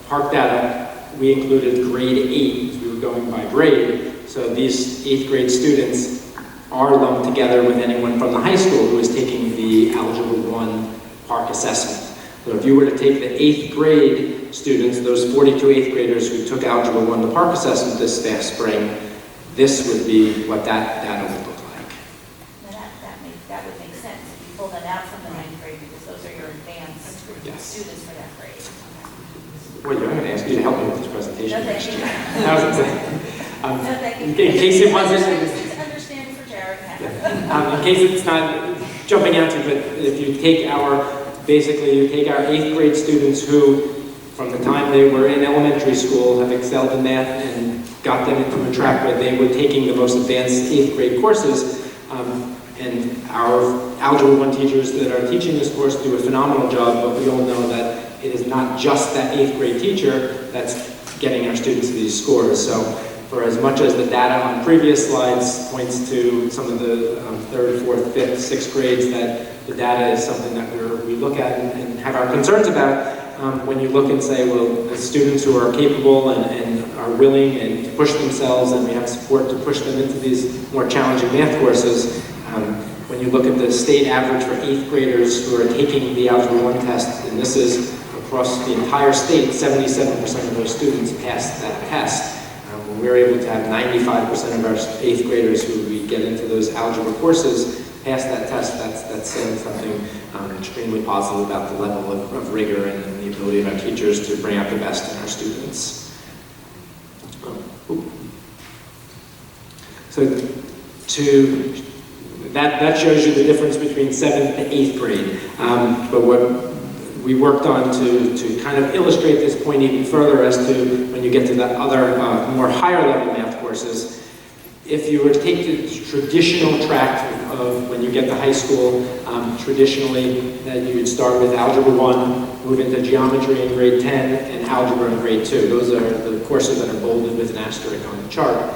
[SPEAKER 8] PARC data, we included grade 8 as we were going by grade. So these 8th grade students are lumped together with anyone from the high school who is taking the Algebra 1 PARC assessment. So if you were to take the 8th grade students, those 42 8th graders who took Algebra 1, the PARC assessment this past spring, this would be what that data would look like.
[SPEAKER 13] Now that would make sense if you pull that out from the 9th grade because those are your advanced students for that grade.
[SPEAKER 8] Well, I'm going to ask you to help me with this presentation.
[SPEAKER 13] No, thank you.
[SPEAKER 8] No,
[SPEAKER 13] thank you.
[SPEAKER 8] In case it wasn't...
[SPEAKER 13] It's understanding for Jared.
[SPEAKER 8] In case it's not jumping out to you, but if you take basically you take our 8th grade students who, from the time they were in elementary school, have excelled in math and got them into a track where they were taking the most advanced 8th grade courses, and our Algebra 1 teachers that are teaching this course do a phenomenal job, but we all know that it is not just that 8th grade teacher that's getting our students to these scores. So for as much as the data on previous slides points to some of the 3rd, 4th, 5th, 6th grades, that the data is something that we look at and have our concerns about, when you look and say, well, the students who are capable and are willing and to push themselves, and we have support to push them into these more challenging math courses, when you look at the state average for 8th graders who are taking the Algebra 1 test, and this is across the entire state, 77% of those students passed that test. When we're able to have 95% of our 8th graders who we get into those algebra courses pass that test, that's saying something extremely positive about the level of rigor and the ability of our teachers to bring out the best in our students. So to that shows you the difference between 7th to 8th grade. But what we worked on to kind of illustrate this point even further as to when you get to the other more higher level math courses, if you were to take the traditional track of when you get to high school, traditionally you would start with Algebra 1, move into Geometry in grade 10, and Algebra in grade 2. Those are the courses that are bolded with an asterisk on the chart.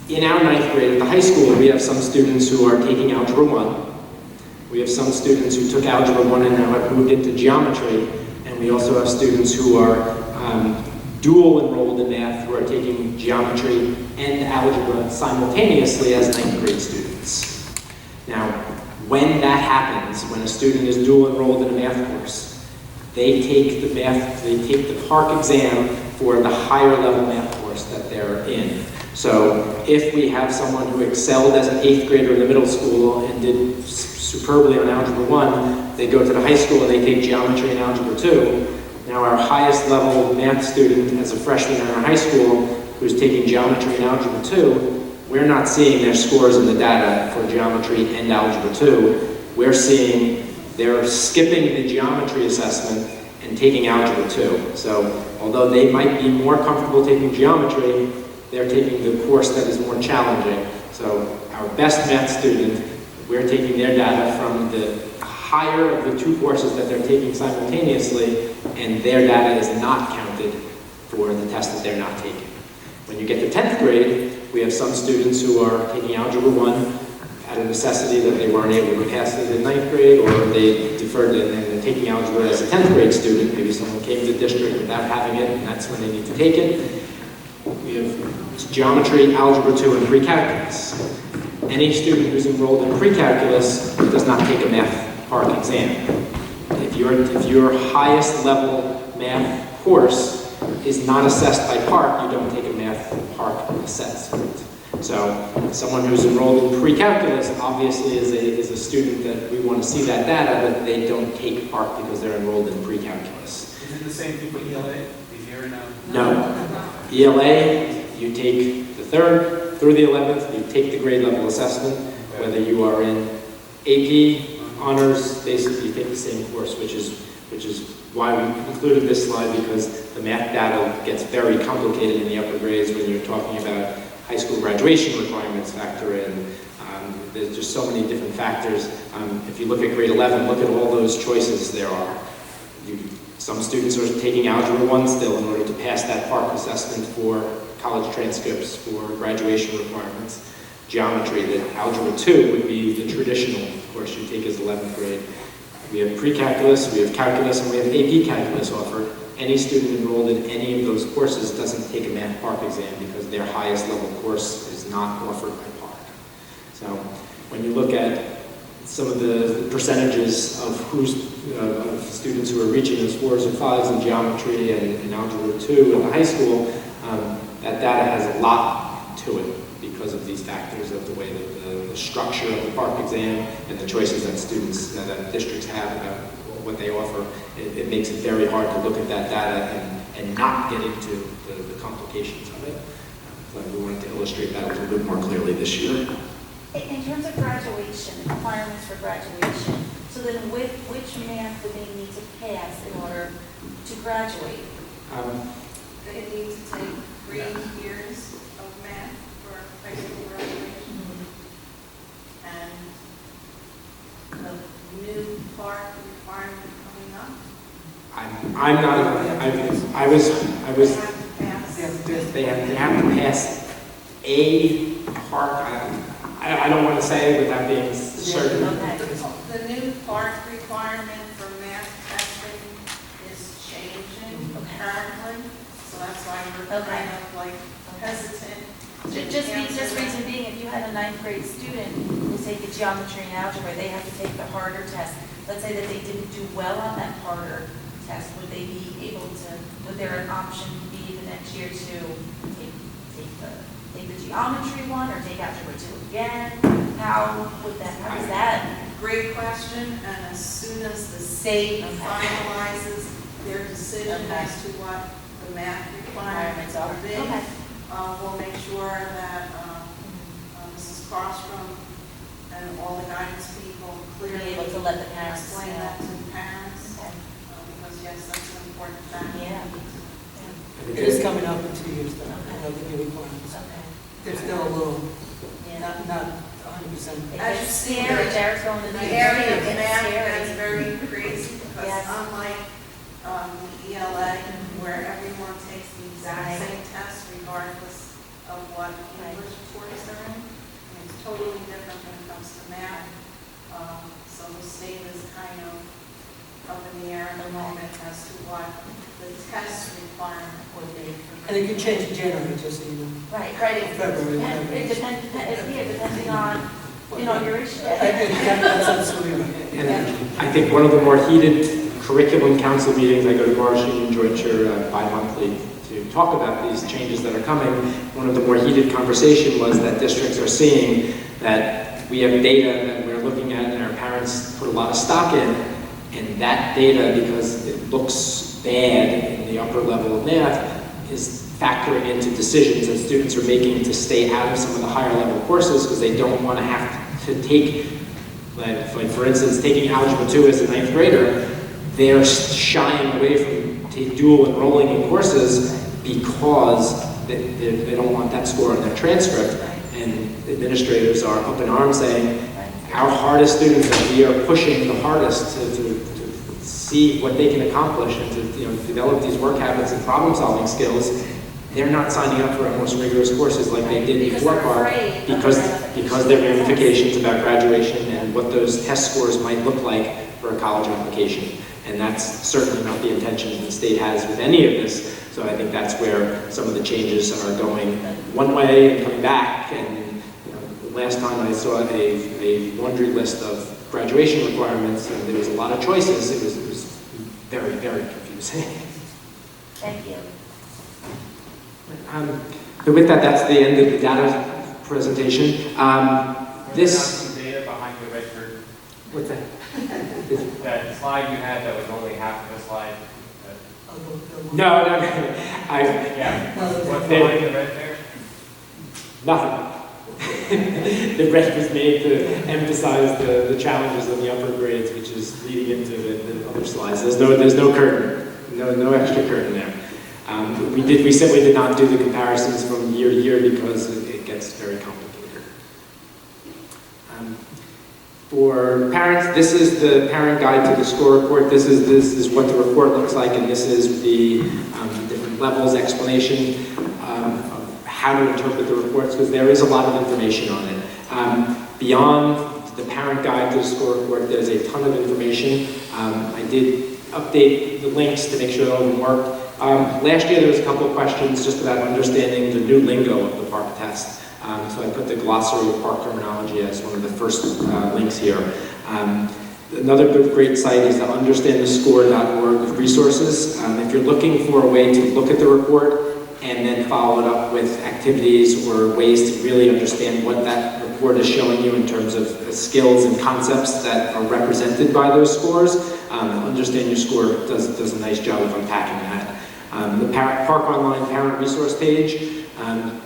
[SPEAKER 8] In our 9th grade at the high school, we have some students who are taking Algebra 1. We have some students who took Algebra 1 and now have moved into Geometry, and we also have students who are dual enrolled in math who are taking Geometry and Algebra simultaneously as 9th grade students. Now, when that happens, when a student is dual enrolled in a math course, they take the PARC exam for the higher level math course that they're in. So if we have someone who excelled as an 8th grader in the middle school and did superbly on Algebra 1, they go to the high school and they take Geometry and Algebra 2. Now our highest level math student as a freshman in our high school who's taking Geometry and Algebra 2, we're not seeing their scores in the data for Geometry and Algebra 2. We're seeing they're skipping the Geometry assessment and taking Algebra 2. So although they might be more comfortable taking Geometry, they're taking the course that is more challenging. So our best math student, we're taking their data from the higher of the two courses that they're taking simultaneously, and their data is not counted for the test that they're not taking. When you get to 10th grade, we have some students who are taking Algebra 1 out of necessity that they weren't able to pass it in 9th grade, or they deferred it and they're taking Algebra as a 10th grade student. Maybe someone came to the district without having it, and that's when they need to take it. We have Geometry, Algebra 2, and Pre-Calculus. Any student who's enrolled in Pre-Calculus does not take a math PARC exam. If your highest level math course is not assessed by PARC, you don't take a math PARC assessment. So someone who's enrolled in Pre-Calculus obviously is a student that we want to see that data, but they don't take PARC because they're enrolled in Pre-Calculus.
[SPEAKER 12] Is it the same thing for ELA? Is there
[SPEAKER 8] No. ELA, you take the 3rd through the 11th, you take the grade level assessment, whether you are in AP, honors, basically you take the same course, which is why we included this slide, because the math data gets very complicated in the upper grades when you're talking about high school graduation requirements factor in. There's just so many different factors. If you look at grade 11, look at all those choices there are. Some students are taking Algebra 1 still in order to pass that PARC assessment for college transcripts, for graduation requirements. Geometry, that Algebra 2 would be the traditional course you take as 11th grade. We have Pre-Calculus, we have Calculus, and we have AP Calculus offered. Any student enrolled in any of those courses doesn't take a math PARC exam because their highest level course is not offered by PARC. So when you look at some of the percentages of of students who are reaching those 4s or 5s in Geometry and in Algebra 2 in the high school, that data has a lot to it because of these factors of the way that the structure of the PARC exam and the choices that students, that districts have about what they offer. It makes it very hard to look at that data and not get into the complications of it. But we wanted to illustrate that a little bit more clearly this year.
[SPEAKER 13] In terms of graduation, the requirements for graduation, so then which math do they need to pass in order to graduate?
[SPEAKER 11] They need to take 3 years of math for high school graduation. And the new PARC requirement coming up.
[SPEAKER 8] I'm not. I was. They have to pass a PARC. I don't want to say it without being certain.
[SPEAKER 11] The new PARC requirement for math testing is changing apparently, so that's why we're kind of like hesitant.
[SPEAKER 13] Just reason being, if you had a 9th grade student who take a Geometry and Algebra, they have to take the harder test. Let's say that they didn't do well on that harder test, would they be able to, would there an option be the next year to take the Geometry one or take Algebra 2 again? How is that?
[SPEAKER 11] Great question, and as soon as the state finalizes their decision as to what the math requirements are being, we'll make sure that Mrs. Crostrom
[SPEAKER 13] let the parents
[SPEAKER 11] explain
[SPEAKER 13] know.
[SPEAKER 11] that to the parents,
[SPEAKER 13] Okay.
[SPEAKER 11] because yes, that's an important factor.
[SPEAKER 13] Yeah.
[SPEAKER 7] It is coming up in 2 years, though, the new requirements.
[SPEAKER 13] Okay.
[SPEAKER 7] They're still a little,
[SPEAKER 13] Yeah.
[SPEAKER 7] not 100%.
[SPEAKER 13] It
[SPEAKER 11] As
[SPEAKER 13] gets
[SPEAKER 11] you see,
[SPEAKER 13] scary, Jared's going to
[SPEAKER 11] The
[SPEAKER 13] the
[SPEAKER 11] area of
[SPEAKER 13] it's
[SPEAKER 11] math
[SPEAKER 13] scary.
[SPEAKER 11] is very crazy, because
[SPEAKER 13] Yes.
[SPEAKER 11] unlike the ELA, where everyone takes the exact
[SPEAKER 13] Right.
[SPEAKER 11] same test regardless of what English course they're in, it's totally different when it comes to math. So the state is kind of up in the air at the moment as to what the test requirement would be.
[SPEAKER 7] And it could change in January, just so you know.
[SPEAKER 13] Right.
[SPEAKER 7] February,
[SPEAKER 13] It depends, depending on inauguration.
[SPEAKER 7] That's absolutely right.
[SPEAKER 8] And I think one of the more heated curriculum council meetings, I go to Morris Union Jointure bi-monthly to talk about these changes that are coming. One of the more heated conversation was that districts are seeing that we have data that we're looking at and our parents put a lot of stock in, and that data, because it looks bad in the upper level of math, is factoring into decisions that students are making to stay out of some of the higher level courses because they don't want to have to take, like for instance, taking Algebra 2 as a 9th grader, they're shying away from dual enrolling in courses because they don't want that score on their transcript. And administrators are up in arms saying, our hardest students that we are pushing the hardest to see what they can accomplish and to develop these work habits and problem-solving skills, they're not signing up for our most rigorous courses like they did before CART because there are ramifications about graduation and what those test scores might look like for a college application. And that's certainly not the intention the state has with any of this. So I think that's where some of the changes are going one way and coming back. And the last time I saw a laundry list of graduation requirements and there was a lot of choices, it was very, very confusing.
[SPEAKER 13] Thank you.
[SPEAKER 8] But with that, that's the end of the data presentation. This
[SPEAKER 14] data behind the red curtain.
[SPEAKER 8] What's that?
[SPEAKER 14] That slide you had that was only half of a slide.
[SPEAKER 8] No.
[SPEAKER 14] Yeah. What's behind the red there?
[SPEAKER 8] Nothing. The red was made to emphasize the challenges of the upper grades, which is leading into the other slides. There's no curtain, no extra curtain there. We simply did not do the comparisons from year to year because it gets very complicated. For parents, this is the parent guide to the score report. This is what the report looks like, and this is the different levels explanation of how to interpret the reports, because there is a lot of information on it. Beyond the parent guide to the score report, there's a ton of information. I did update the links to make sure all of them worked. Last year there was a couple of questions just about understanding the new lingo of the PARCC test. So I put the glossary of PARCC terminology as one of the first links here. Another great site is the understandthescore.org resources. If you're looking for a way to look at the report and then follow it up with activities or ways to really understand what that report is showing you in terms of skills and concepts that are represented by those scores, Understand Your Score does a nice job of unpacking that. The PARCC Online Parent Resource page,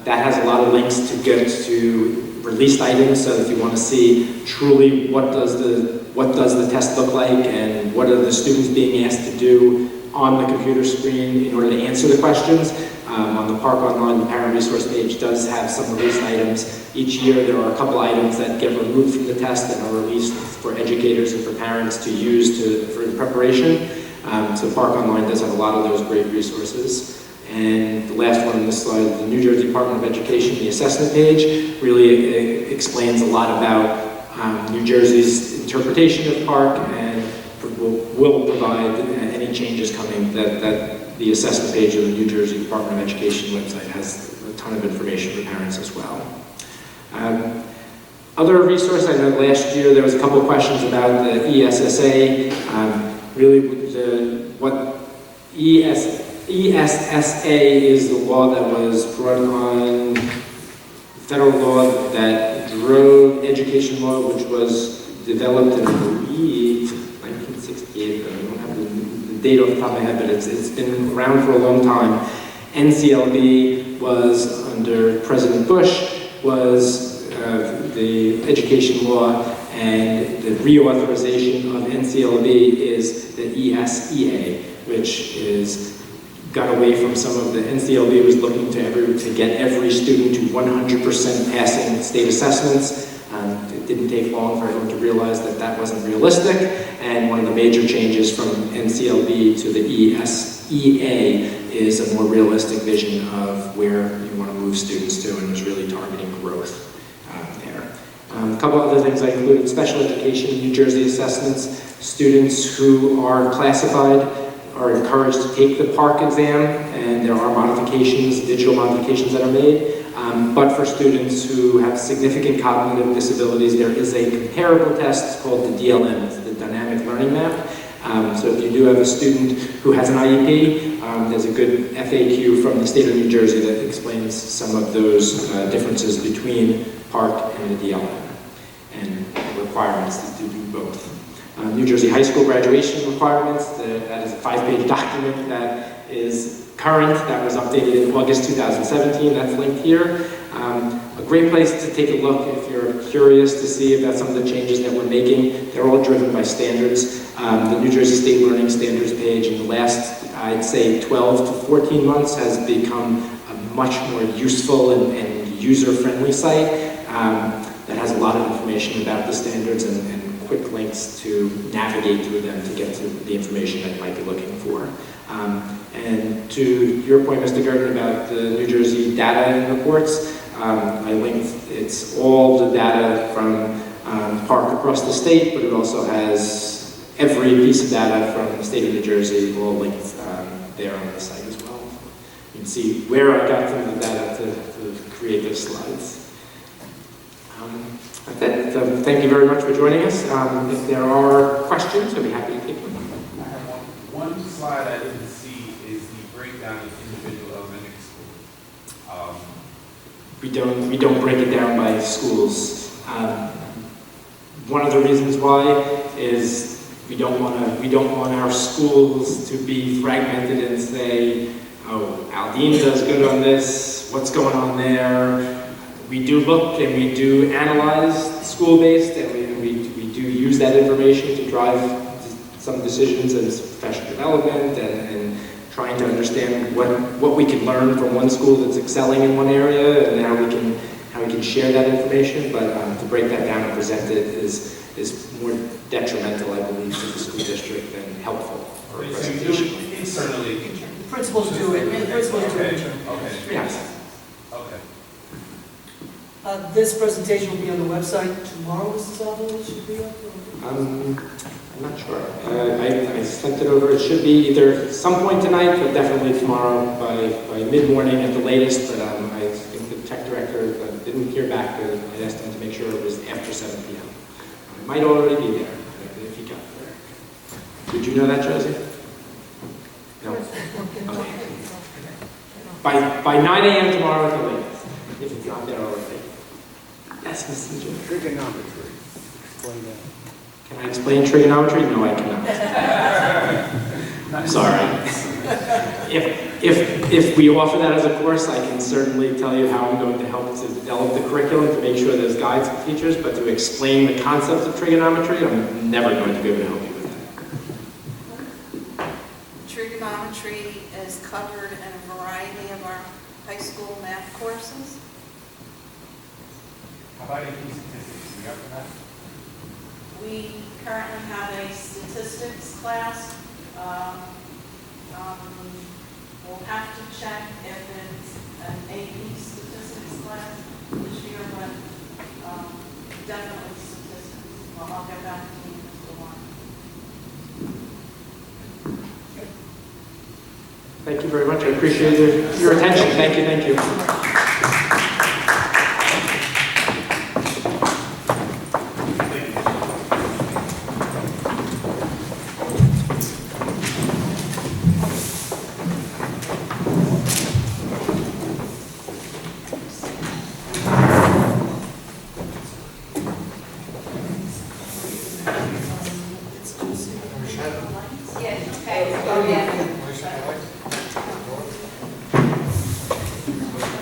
[SPEAKER 8] that has a lot of links to get to released items, so if you want to see truly what does the test look like and what are the students being asked to do on the computer screen in order to answer the questions. On the PARCC Online, the Parent Resource page does have some released items. Each year there are a couple items that get removed from the test and are released for educators and for parents to use for the preparation. So PARCC Online does have a lot of those great resources. And the last one on this slide, the New Jersey Department of Education, the assessment page, really explains a lot about New Jersey's interpretation of PARCC and will provide any changes coming that the assessment page of the New Jersey Department of Education website has a ton of information for parents as well. Other resource, I know last year there was a couple of questions about the ESSA. What ESSA is the law that was brought on, federal law that drove education law, which was developed in, I believe, 1968. I don't have the date off the top of my head, but it's been around for a long time. NCLB was, under President Bush, was the education law, and the reauthorization of NCLB is the ESEA, which is got away from some of the NCLB was looking to get every student to 100% passing state assessments. It didn't take long for everyone to realize that that wasn't realistic, and one of the major changes from NCLB to the ESEA is a more realistic vision of where you want to move students to, and is really targeting growth there. A couple other things I included: special education in New Jersey assessments. Students who are classified are encouraged to take the PARCC exam, and there are modifications, digital modifications that are made. But for students who have significant cognitive disabilities, there is a comparable test called the DLM, it's the Dynamic Learning Map. So if you do have a student who has an IEP, there's a good FAQ from the state of New Jersey that explains some of those differences between PARCC and the DLM, and the requirements to do both. New Jersey high school graduation requirements, that is a 5-page document that is current, that was updated in August 2017, that's linked here. A great place to take a look if you're curious to see about some of the changes that we're making. They're all driven by standards. The New Jersey State Learning Standards page in the last, I'd say, 12 to 14 months has become a much more useful and user-friendly site that has a lot of information about the standards and quick links to navigate through them to get to the information that you might be looking for. And to your point, Mr. Gurdon, about the New Jersey data and reports, I linked, it's all the data from PARCC across the state, but it also has every piece of data from the state of New Jersey all linked there on the site as well. You can see where I got from the data to create those slides. That's it. So thank you very much for joining us. If there are questions, I'd be happy to take them.
[SPEAKER 12] I have one slide I didn't see is the breakdown of individual elementary schools.
[SPEAKER 8] We don't break it down by schools. One of the reasons why is we don't want our schools to be fragmented and say, oh, Aldine does good on this, what's going on there? We do look and we do analyze school-based, and we do use that information to drive some decisions as professional development and trying to understand what we can learn from one school that's excelling in one area and how we can share that information. But to break that down and present it is more detrimental, I believe, to the school district than helpful.
[SPEAKER 12] So you do it internally?
[SPEAKER 7] Principals do it. Principals do it.
[SPEAKER 12] Okay.
[SPEAKER 8] Yes.
[SPEAKER 12] Okay.
[SPEAKER 7] This presentation will be on the website tomorrow, Mrs. Alvo, it should be up?
[SPEAKER 8] I'm not sure. I sent it over. It should be either some point tonight, but definitely tomorrow by mid-morning at the latest. But I think the tech director didn't hear back. I asked him to make sure it was after 7 p.m. It might already be there if he got there. Did you know that, Josie? No? Okay. By 9 a.m. tomorrow at the latest, if it's not there already. Yes, Mrs. Jones.
[SPEAKER 15] Trigonometry. Explain that.
[SPEAKER 8] Can I explain trigonometry? No, I cannot. Sorry. If we offer that as a course, I can certainly tell you how I'm going to help to develop the curriculum to make sure there's guides for teachers, but to explain the concepts of trigonometry, I'm never going to be able to help you with that.
[SPEAKER 11] Trigonometry is covered in a variety of our high school math courses.
[SPEAKER 12] How about AP statistics? We got for that?
[SPEAKER 11] We currently have a statistics class. We'll have to check if it's an AP statistics class this year, but definitely statistics. Well, I'll get back to you if you want.
[SPEAKER 8] Thank you very much. I appreciate your attention. Thank you.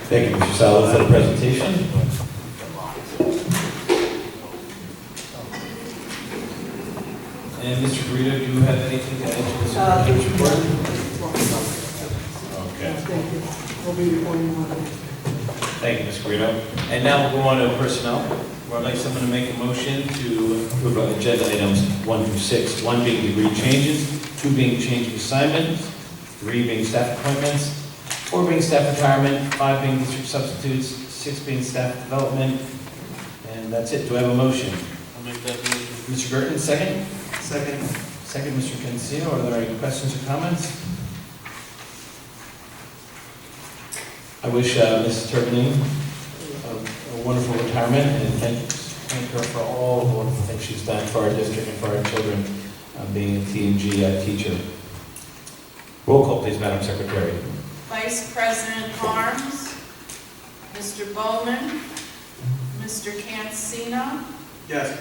[SPEAKER 1] Thank you, Mr. Salvo, for the presentation. And Mr. Garrido, do you have anything to add to this report? Okay.
[SPEAKER 7] Thank you. We'll be reporting on it.
[SPEAKER 1] Thank you, Ms. Garrido. And now we'll go on to personnel, where I'd like someone to make a motion to approve agenda items 1 through 6. 1 being degree changes, 2 being change of assignments, 3 being staff appointments, 4 being staff retirement, 5 being district substitutes, 6 being staff development, and that's it. Do I have a motion?
[SPEAKER 9] I'll make that motion.
[SPEAKER 1] Mr. Burton, second?
[SPEAKER 7] Second.
[SPEAKER 1] Second, Mr. Cancino. Are there any questions or comments? I wish Mrs. Turpinning a wonderful retirement and thank her for all the wonderful things she's done for our district and for our children, being a TNG teacher. Roll call, please, Madam Secretary.
[SPEAKER 11] Vice President Harms, Mr. Bowman, Mr. Cancino,
[SPEAKER 9] Yes.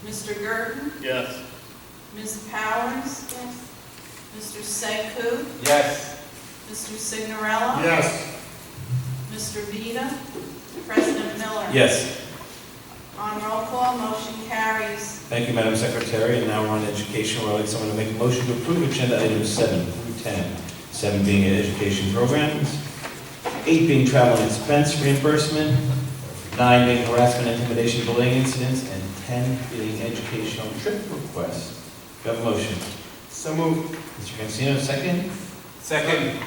[SPEAKER 11] Mr. Gurton,
[SPEAKER 9] Yes.
[SPEAKER 11] Ms. Powers, Mr. Sekou,
[SPEAKER 9] Yes.
[SPEAKER 11] Mr. Signorella,
[SPEAKER 4] Yes.
[SPEAKER 11] Mr. Vita, President Miller.
[SPEAKER 1] Yes.
[SPEAKER 11] On roll call, motion carries.
[SPEAKER 1] Thank you, Madam Secretary. And now we're on education, where I'd like someone to make a motion to approve agenda items 7 through 10. 7 being education programs, 8 being travel and expense reimbursement, 9 being harassment, intimidation, bullying incidents, and 10 being educational trip requests. Do you have a motion?
[SPEAKER 9] So moved.
[SPEAKER 1] Mr. Cancino, second.
[SPEAKER 9] Second.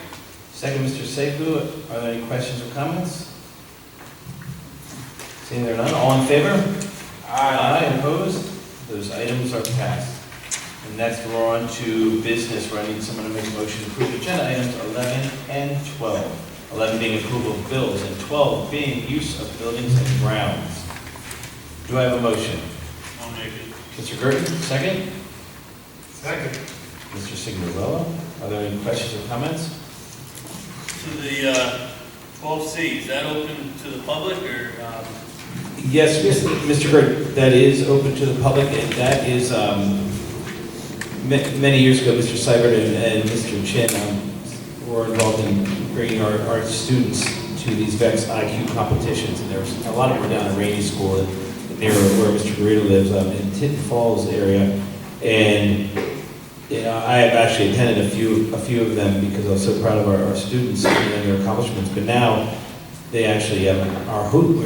[SPEAKER 1] Second, Mr. Sekou. Are there any questions or comments? Seeing there are none, all in favor? Aye. Opposed? Those items are passed. And next, we're on to business, where I need someone to make a motion to approve agenda items 11 and 12. 11 being approval of bills, and 12 being use of buildings and grounds. Do I have a motion?
[SPEAKER 9] I'll make it.
[SPEAKER 1] Mr. Gurton, second.
[SPEAKER 4] Second.
[SPEAKER 1] Mr. Signorella, are there any questions or comments?
[SPEAKER 9] To the 12C, is that open to the public or?
[SPEAKER 1] Yes, Mr. Gurton, that is open to the public, and that is, many years ago, Mr. Seibert and Mr. Chin were involved in bringing our students to these VEX IQ competitions, and there's a lot of them were down at Rainey School near where Mr. Garrido lives, in Tinton Falls area, and you know, I have actually attended a few of them because I was so proud of our students and their accomplishments. But now they actually we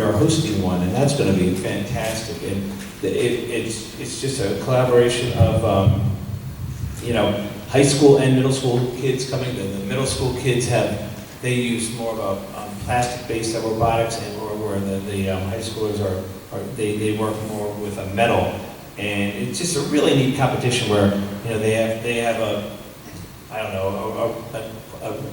[SPEAKER 1] are hosting one, and that's going to be fantastic. And it's just a collaboration of you know, high school and middle school kids coming. The middle school kids they use more of a plastic-based robotics, and where the high schoolers they work more with a metal. And it's just a really neat competition where, you know, they have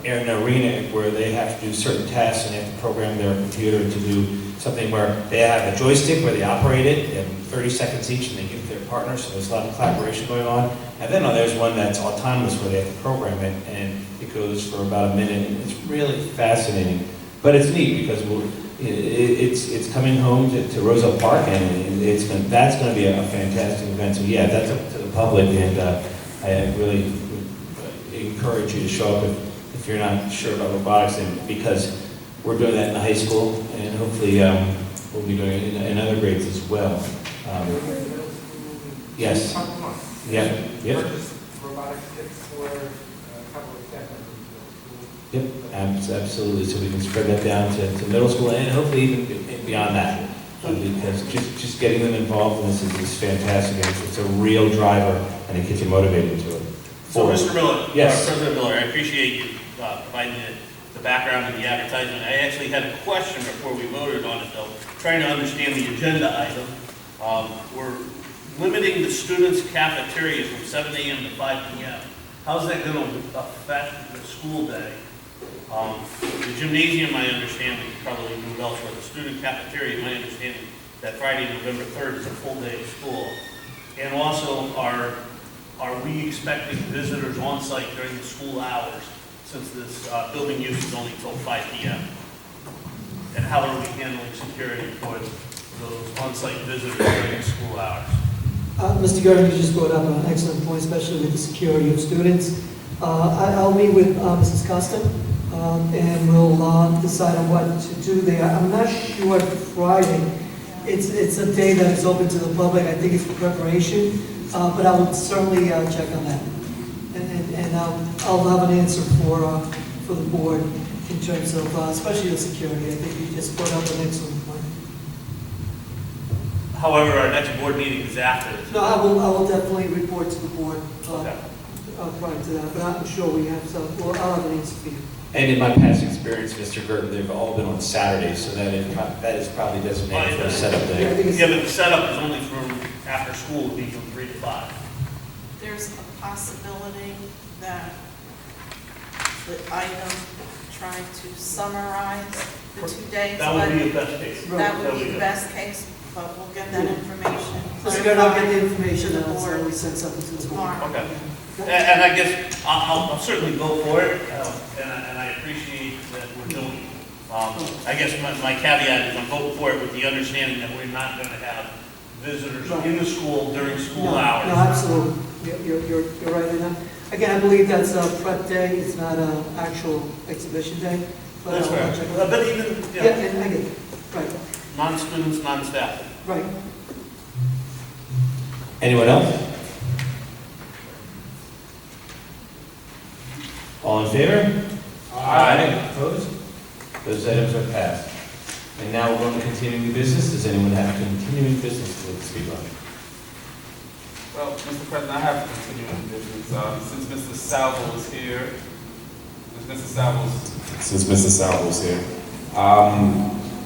[SPEAKER 1] an arena where they have to do certain tasks, and they have to program their computer to do something where they have a joystick where they operate it, and 30 seconds each, and they give it to their partner, so there's a lot of collaboration going on. And then there's one that's autonomous where they have to program it, and it goes for about a minute, and it's really fascinating. But it's neat because it's coming home to Roselle Park, and that's going to be a fantastic event. So yeah, that's up to the public, and I really encourage you to show up if you're not sure about robotics, and because we're doing that in the high school, and hopefully we'll be doing it in other grades as well. Yes. Yeah. Yep.
[SPEAKER 8] Robotics kits for a couple of staff members.
[SPEAKER 1] Yep, absolutely. So we can spread that down to middle school and hopefully even beyond that. Because just getting them involved in this is fantastic. And it's a real driver, and it gets you motivated to it.
[SPEAKER 9] So, Mr. Miller,
[SPEAKER 1] yes.
[SPEAKER 9] President Miller, I appreciate you providing the background and the advertisement. I actually had a question before we voted on it, though, trying to understand the agenda item. We're limiting the students' cafeteria from 7 a.m. to 5 p.m. How's that going to affect the school day? The gymnasium, my understanding, probably moved elsewhere. The student cafeteria, my understanding, that Friday, November 3rd is a full day of school. And also, are we expecting visitors on site during the school hours, since this building use is only till 5 p.m.? And how are we handling security for those on-site visitors during school hours?
[SPEAKER 7] Mr. Gurton, you just brought up an excellent point, especially with the security of students. I'll meet with Mrs. Costa, and we'll decide on what to do there. I'm not sure Friday. It's a day that is open to the public. I think it's for preparation. but I will certainly check on that. And I'll have an answer for the board in terms of, especially the security. I think you just brought up an excellent point.
[SPEAKER 9] However, our next board meeting is after this.
[SPEAKER 7] No, I will definitely report to the board
[SPEAKER 9] Okay.
[SPEAKER 7] prior to that, but I'm sure we have some, well, I'll have an answer for you.
[SPEAKER 1] And in my past experience, Mr. Gerber, they've all been on Saturdays, so that is probably designated for a setup
[SPEAKER 7] Yeah, I
[SPEAKER 1] day.
[SPEAKER 7] think it's-
[SPEAKER 9] Yeah, but the setup is only from after school, would be from 3 to 5.
[SPEAKER 11] There's a possibility that the item trying to summarize the 2 days.
[SPEAKER 9] That would be the best case.
[SPEAKER 11] That would be the best case, but we'll get that information.
[SPEAKER 7] So you're gonna get the information, and so we send something to the board.
[SPEAKER 11] Tomorrow.
[SPEAKER 9] Okay. And I guess I'll certainly vote for it, and I appreciate that we're doing it. I guess my caveat is I'm voting for it with the understanding that we're not going to have visitors in the school during school hours.
[SPEAKER 7] No, absolutely. You're right in that. Again, I believe that's a prep day, it's not an actual exhibition day. But
[SPEAKER 9] That's
[SPEAKER 7] I'll
[SPEAKER 9] right.
[SPEAKER 7] check it out.
[SPEAKER 9] But even, you
[SPEAKER 7] Yeah,
[SPEAKER 9] know,
[SPEAKER 7] and I get it, right,
[SPEAKER 9] non-students, non-staff.
[SPEAKER 7] right.
[SPEAKER 1] Anyone else? All in favor? Aye. Opposed? Those items are passed. And now we're going to continuing business. Does anyone have continuing business to speak on?
[SPEAKER 12] Well, Mr. President, I have continuing business. Since Mr. Salvo is here, Since Mr. Salvo's here.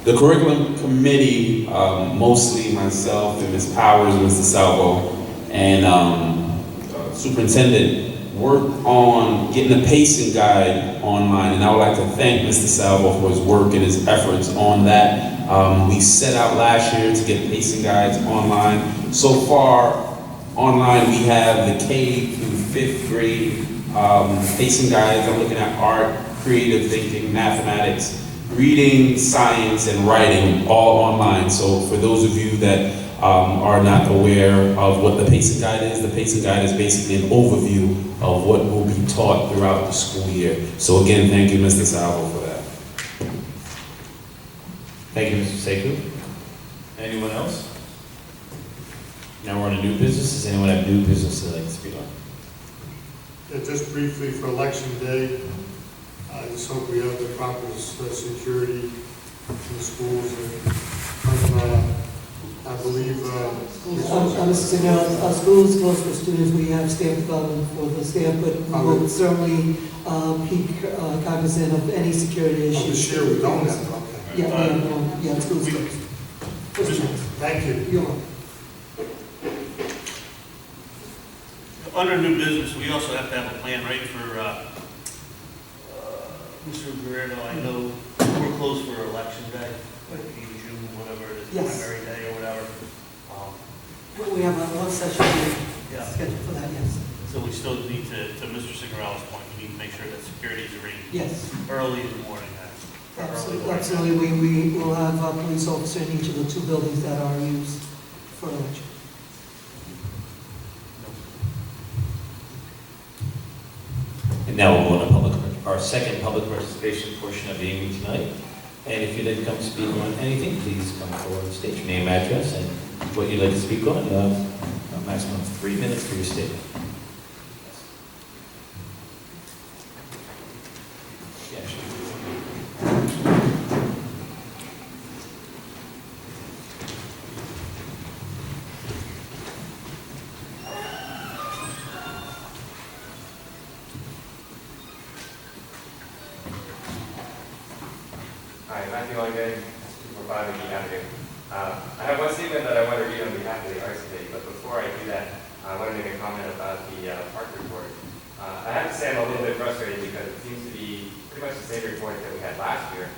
[SPEAKER 12] The curriculum committee, mostly myself and Ms. Powers and Mr. Salvo, and superintendent worked on getting a pacing guide online, and I would like to thank Mr. Salvo for his work and his efforts on that. We set out last year to get pacing guides online. So far, online we have the K through 5th grade pacing guides. I'm looking at art, creative thinking, mathematics, reading, science, and writing, all online. So for those of you that are not aware of what the pacing guide is basically an overview of what will be taught throughout the school year. So again, thank you, Mr. Salvo, for that.
[SPEAKER 1] Thank you, Mr. Sekou. Anyone else? Now we're on to new business. Does anyone have new business they'd like to speak on?
[SPEAKER 4] Yeah, just briefly for election day, I just hope we have the proper security in the schools. And I believe,
[SPEAKER 7] Mr. Signor, our schools closed for students, we have staff development for the staff, but we will certainly be cognizant of any security issues.
[SPEAKER 4] this year we don't have, okay.
[SPEAKER 7] Yeah, schools closed.
[SPEAKER 4] Thank you.
[SPEAKER 7] You're welcome.
[SPEAKER 9] Under new business, we also have to have a plan, right, for Mr. Guerrero. I know we're closed for election day, like in June, whatever it is,
[SPEAKER 7] Yes.
[SPEAKER 9] primary day or whatever.
[SPEAKER 7] We have one session
[SPEAKER 9] Yeah.
[SPEAKER 7] scheduled for that, yes.
[SPEAKER 9] So we still need to Mr. Sigaralla's point, we need to make sure that security is arranged
[SPEAKER 7] Yes.
[SPEAKER 9] early in the morning. For early
[SPEAKER 7] Absolutely,
[SPEAKER 9] morning.
[SPEAKER 7] absolutely. We will have a police officer in each of the 2 buildings that are used for election.
[SPEAKER 1] And now we'll go on to our second public participation portion of the evening tonight. And if you'd like to come speak on anything, please come forward, state your name, address, and what you'd like to speak on. You'll have a maximum of 3 minutes for your statement. Yeah, sure.
[SPEAKER 14] Hi, Matthew Longay, 245 McGee Avenue. I have one statement that I want to read on behalf of the Arts Committee, but before I do that, I want to make a comment about the park report. I have to say I'm a little bit frustrated because it seems to be pretty much the same report that we had last year.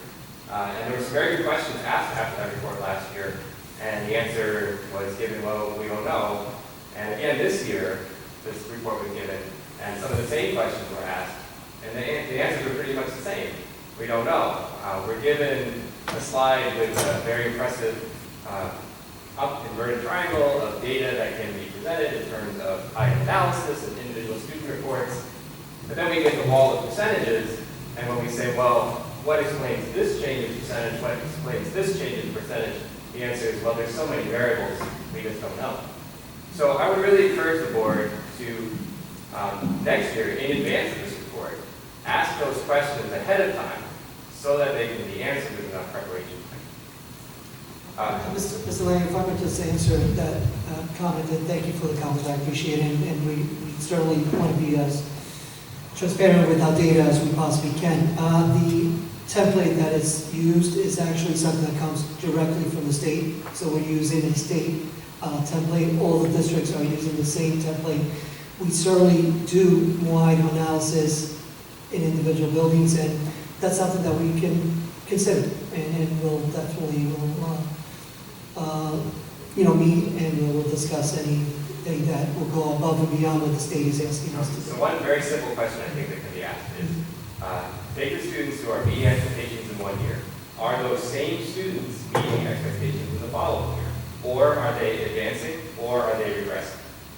[SPEAKER 14] And there were some very good questions asked after that report last year, and the answer was given, well, we don't know. And again, this year, this report was given, and some of the same questions were asked, and the answers were pretty much the same. We don't know. We're given a slide with a very impressive up inverted triangle of data that can be presented in terms of item analysis and individual student reports. But then we get the wall of percentages, and when we say, well, what explains this change in percentage, what explains this change in percentage, the answer is, well, there's so many variables, we just don't know. So I would really encourage the board to, next year, in advance of this report, ask those questions ahead of time so that they can be answered with enough preparation.
[SPEAKER 7] Mr. Lang, if I could just answer that comment, and thank you for the comment, I appreciate it, and we certainly want to be as transparent with our data as we possibly can. The template that is used is actually something that comes directly from the state, so we're using a state template. All the districts are using the same template. We certainly do wide analysis in individual buildings, and that's something that we can consider, and we'll definitely meet and we'll discuss anything that will go above and beyond what the state is asking us to do.
[SPEAKER 14] So one very simple question I think that can be asked is, take the students who are meeting expectations in 1 year. Are those same students meeting expectations in the following year? Or are they advancing, or are they regressing?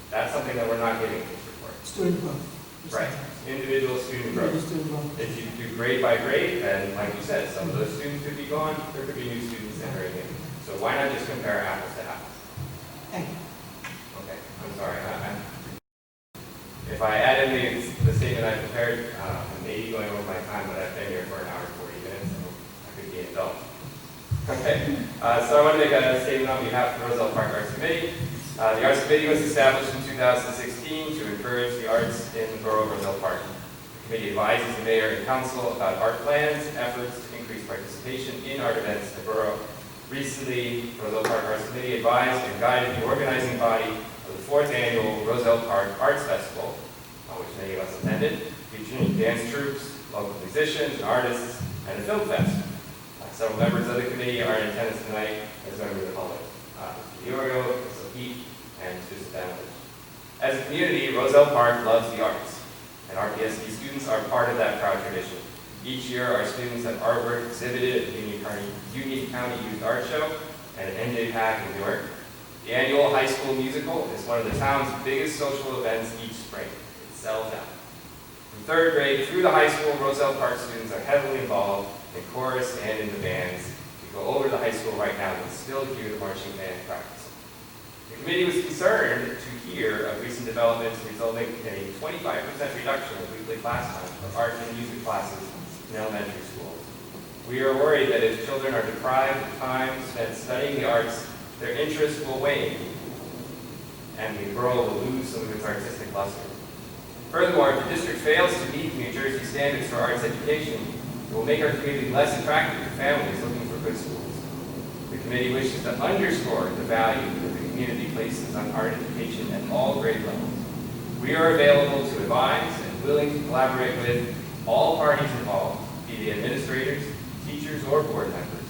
[SPEAKER 14] That's something that we're not getting in this report.
[SPEAKER 7] Student growth.
[SPEAKER 14] Right, individual student growth. If you do grade by grade, then like you said, some of those students could be gone, there could be new students entering in. So why not just compare apples to apples?
[SPEAKER 7] Thank you.
[SPEAKER 14] Okay, I'm sorry. If I add in the statement I prepared, I'm maybe going over my time, but I've been here for an hour and 40 minutes, so I could be indulged. Okay, so I want to make a statement on behalf of the Roselle Park Arts Committee. The Arts Committee was established in 2016 to encourage the arts in the borough of Roselle Park. The committee advises the mayor and council about art plans, efforts to increase participation in art events in the borough. Recently, the Roselle Park Arts Committee advised and guided the organizing body of the 4th annual Roselle Park Arts Festival, which many of us attended, featuring dance troupes, local musicians, and artists, and a film fest. Several members of the committee are in attendance tonight as members of the public. Mr. Diorio, Mr. Heath, and Mr. Stanley. As a community, Roselle Park loves the arts, and RPSD students are part of that proud tradition. Each year, our students have artwork exhibited at the Union County Youth Art Show and at NJPAC in New York. The annual high school musical is one of the town's biggest social events each spring. It sells out. From 3rd grade through the high school, Roselle Park students are heavily involved in chorus and in the bands. We go over to the high school right now and still hear the marching band practice. The committee was concerned to hear of recent developments resulting in a 25% reduction of weekly class time for art and music classes in elementary schools. We are worried that if children are deprived of time spent studying the arts, their interest will wane, and the borough will lose some of its artistic luster. Furthermore, if the district fails to meet New Jersey standards for arts education, it will make our community less attractive to families looking for good schools. The committee wishes to underscore the value that the community places on art education at all grade levels. We are available to advise and willing to collaborate with all parties involved, be they administrators, teachers, or board members.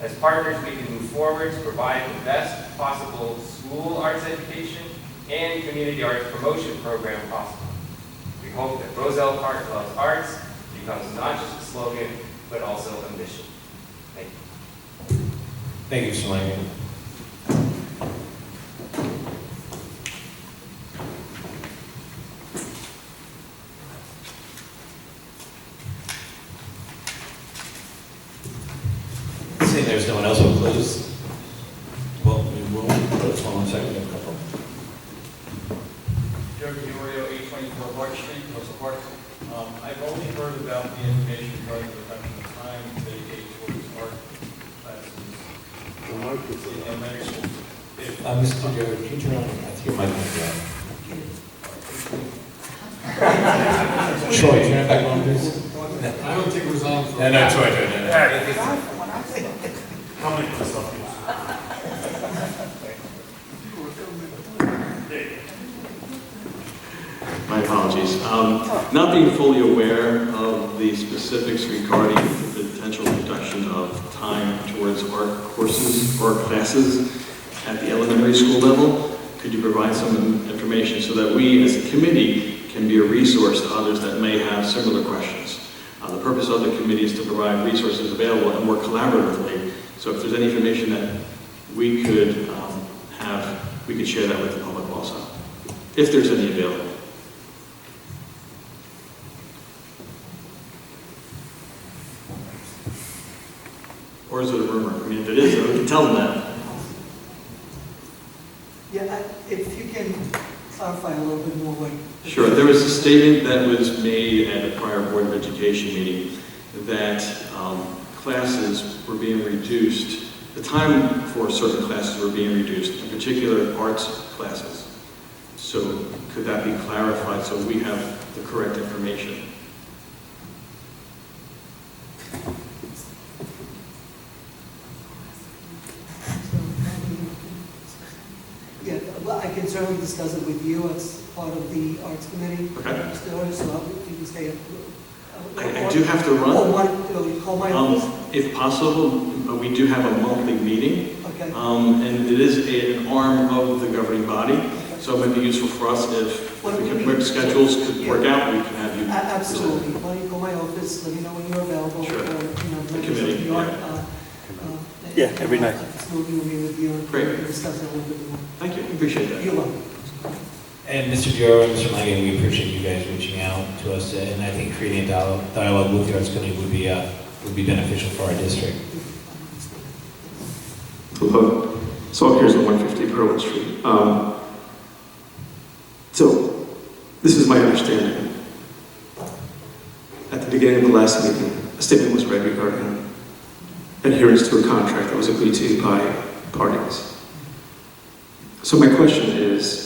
[SPEAKER 14] As partners, we can move forward to provide the best possible school arts education and community arts promotion program possible. We hope that Roselle Park Loves Arts becomes not just a slogan, but also a mission. Thank you.
[SPEAKER 1] Thank you, Mr. Lang. Seeing there's no one else, we'll close. Well, we will close one second. A couple.
[SPEAKER 16] Joe Diorio, 824 Clark Street, Roselle Park. I've only heard about the information regarding the reduction of time dedicated towards art classes in elementary schools.
[SPEAKER 1] Mr. Joe, can you turn on, I think your mic might be on. Troy, turn it back on, please.
[SPEAKER 4] I don't think it was on.
[SPEAKER 1] No, Troy, no.
[SPEAKER 16] How many stuff?
[SPEAKER 17] My apologies. Not being fully aware of the specifics regarding the potential reduction of time towards art courses or classes at the elementary school level, could you provide some information so that we as a committee can be a resource to others that may have similar questions? The purpose of the committee is to provide resources available and work collaboratively. So if there's any information that we could we could share that with the public also, if there's any available. Or is it a rumor? I mean, if it is, then we can tell them that.
[SPEAKER 7] Yeah, if you can clarify a little bit more what...
[SPEAKER 17] Sure. There was a statement that was made at a prior Board of Education meeting that classes were being reduced. The time for certain classes were being reduced, in particular arts classes. So could that be clarified so we have the correct information?
[SPEAKER 7] Yeah, well, I can certainly discuss it with you as part of the Arts Committee.
[SPEAKER 17] Okay.
[SPEAKER 7] Mr. Orr, so if you can stay up.
[SPEAKER 17] I do have to run.
[SPEAKER 7] Oh, want call my office?
[SPEAKER 17] If possible, we do have a monthly meeting.
[SPEAKER 7] Okay.
[SPEAKER 17] And it is an arm of the governing body. So it might be useful for us if we can work schedules could work out, we can have you.
[SPEAKER 7] Absolutely. Why don't you call my office, let me know when you're available.
[SPEAKER 17] Sure.
[SPEAKER 7] Or, you know,
[SPEAKER 17] The committee,
[SPEAKER 15] Yeah, every night.
[SPEAKER 7] Absolutely, we'll meet with you and
[SPEAKER 17] Great.
[SPEAKER 7] discuss it a little bit more.
[SPEAKER 17] Thank you, appreciate that.
[SPEAKER 7] You're welcome.
[SPEAKER 1] And Mr. Gioro and Mr. Langen, we appreciate you guys reaching out to us, and I think creating a dialogue with the Arts Committee would be beneficial for our district.
[SPEAKER 18] Hello. So here's the 150 Pearl Street. So this is my understanding. At the beginning of the last meeting, a statement was read regarding adherence to a contract that was agreed to by parties. So my question is